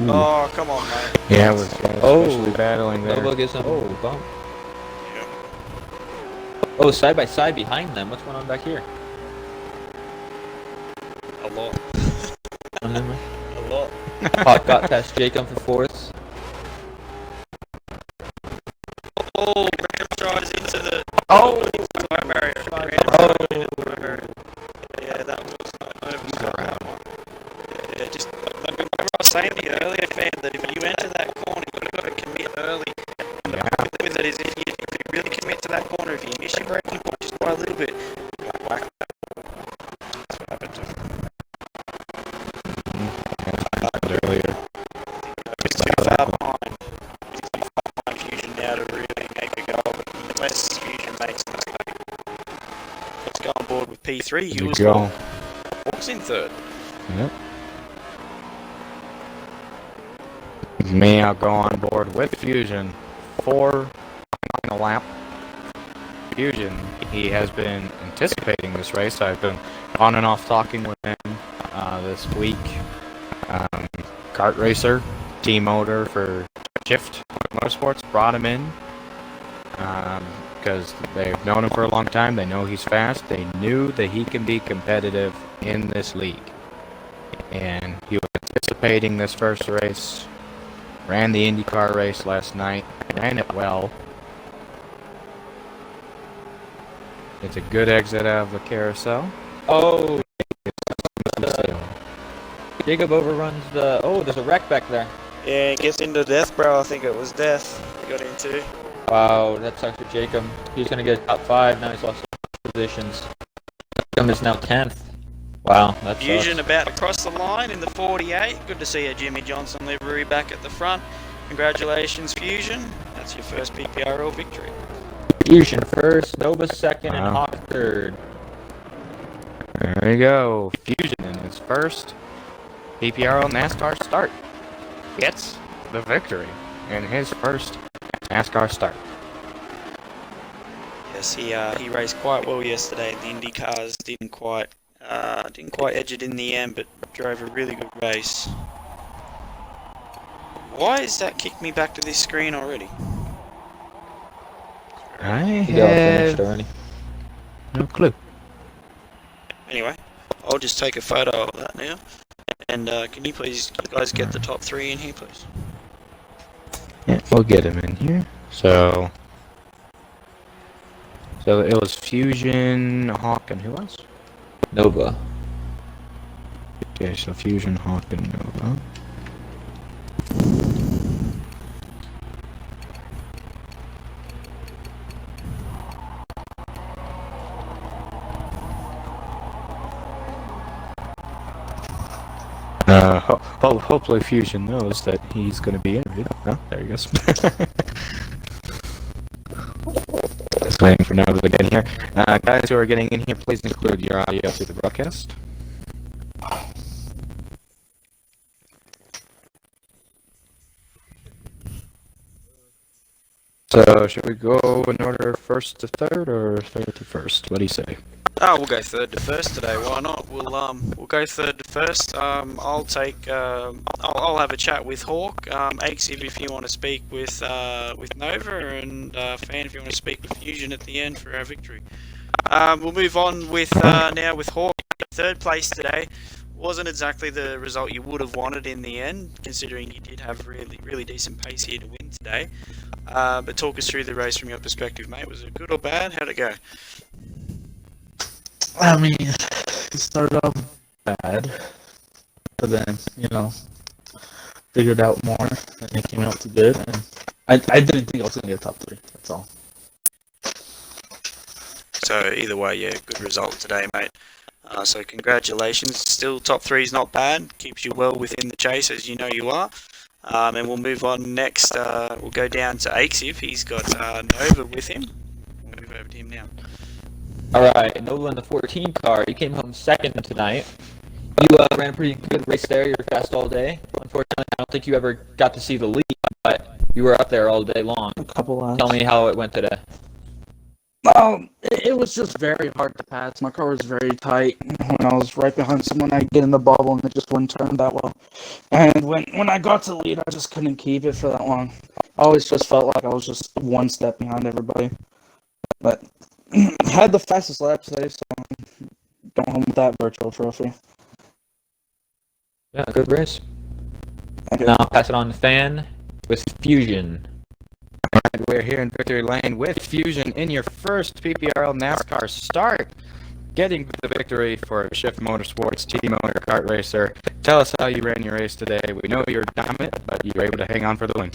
Oh, come on, mate. Yeah, was Oh. especially battling there. Nova gives him a bump. Yeah. Oh, side by side behind them. What's going on back here? A lot. A A lot. Hot got past Jacob for fourth. Oh, Random Shire's into the... Oh! Fire barrier. Random Oh. Shire's into the fire barrier. Yeah, that was Nova's got that one. Yeah, just... Remember I was saying to you earlier, fan, that if you enter that corner, you've got to commit early. Yeah. With it is if you really commit to that corner, if you miss your braking point just by a little bit, you might whack that. That's what happened to him. Earlier. He's too far behind. He's too far behind Fusion now to really make a goal, but unless Fusion makes a mistake. Let's go on board with P3. There You you was go. Hawks in third. Yep. Me, I'll go on board with Fusion for a lap. Fusion, he has been anticipating this race. I've been on and off talking with him this week. Kart racer, team motor for Shift Motorsports brought him in because they've known him for a long time. They know he's fast. They knew that he can be competitive in this league. And he was anticipating this first race. Ran the IndyCar race last night. Ran it well. It's a good exit out of the carousel. Oh, Jacob overruns the... Oh, there's a wreck back there. Yeah, gets into Death Bro. I think it was Death he got into. Wow, that sucks for Jacob. He's going to get top 5. Now he's lost positions. Jacob is now 10th. Wow, that's Fusion about to cross the line in the 48. Good to see a Jimmy Johnson livery back at the front. Congratulations, Fusion. That's your first PPRL victory. Fusion first, Nova second, and Wow. Hawk third. There you go. Fusion in his first PPRL NASCAR start. Gets the victory in his first NASCAR start. Yes, he raced quite well yesterday. The Indy cars didn't quite edge it in the end, but drove a really good race. Why has that kicked me back to this screen already? I He got finished have already. no clue. Anyway, I'll just take a photo of that now. And can you please, you guys get the top 3 in here, please? Yeah, we'll get him in here. So it was Fusion, Hawk, and who else? Nova. Okay, so Fusion, Hawk, and Nova. Hopefully Fusion knows that he's going to be interviewed. Oh, there he goes. Just waiting for Nova to get in here. Guys who are getting in here, please include your audio to the broadcast. So, should we go in order first to third or third to first? What do you say? Oh, we'll go third to first today. Why not? We'll go third to first. I'll have a chat with Hawk. Aches, if you want to speak with Nova, and Fan, if you want to speak with Fusion at the end for our victory. We'll move on with now with Hawk. Third place today Wasn't exactly the result you would have wanted in the end, considering you did have really decent pace here to win today. But talk us through the race from your perspective, mate. Was it good or bad? How'd it go? I mean, it started off bad, but then, figured out more, and it came out to good, and I didn't think I was going to get top 3, that's all. So either way, yeah, good result today, mate. So congratulations. Still top 3 is not bad. Keeps you well within the chase, as you know you are. And we'll move on next. We'll go down to Akesiv. He's got Nova with him. We'll move over to him now. Alright, Nova in the 14 car. You came home second tonight. You ran a pretty good race there. You were fast all day. Unfortunately, I don't think you ever got to see the lead, but you were up there all day long. A couple laps. Tell me how it went today. It was just very hard to pass. My car was very tight. When I was right behind someone, I'd get in the bubble, and it just wouldn't turn that well. And when I got to the lead, I just couldn't keep it for that long. I always just felt like I was just one step behind everybody. But I had the fastest lap today, so I'm going home with that virtual trophy. Yeah, good race. Now I'll pass it on to Fan with Fusion. Alright, we're here in Victory Lane with Fusion in your first PPRL NASCAR start. Getting the victory for Shift Motorsports Team Owner Kart Racer. Tell us how you ran your race today. We know you were dominant, but you were able to hang on for the win.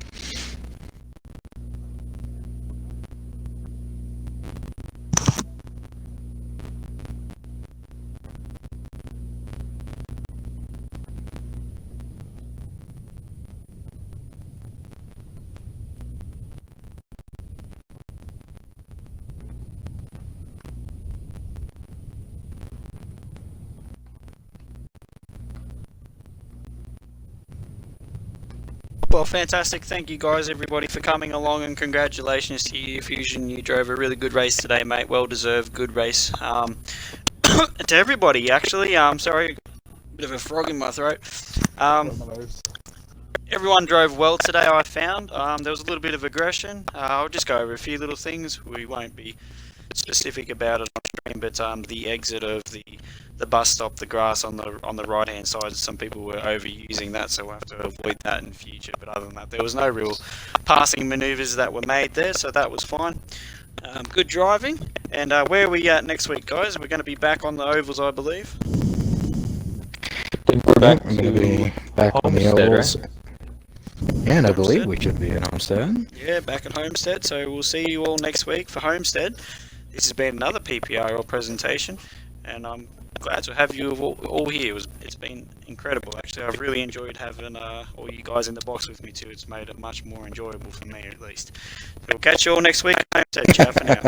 Well, fantastic. Thank you guys, everybody, for coming along, and congratulations to you, Fusion. You drove a really good race today, mate. Well deserved, good race. To everybody, actually. Sorry, bit of a frog in my throat. Everyone drove well today, I found. There was a little bit of aggression. I'll just go over a few little things. We won't be specific about it on stream, but the exit of the bus stop, the grass on the right hand side, some people were overusing that, so we'll have to avoid that in future. But other than that, there was no real passing manoeuvres that were made there, so that was fine. Good driving. And where are we at next week, guys? We're going to be back on the ovals, I believe. I think we're back I'm going to be back on the Homestead, ovals. right? And I believe we should be at Homestead. Yeah, back at Homestead. So we'll see you all next week for Homestead. This has been another PPRL presentation, and I'm glad to have you all here. It's been incredible, actually. I've really enjoyed having all you guys in the box with me too. It's made it much more enjoyable for me, at least. So we'll catch you all next week. Ciao for now.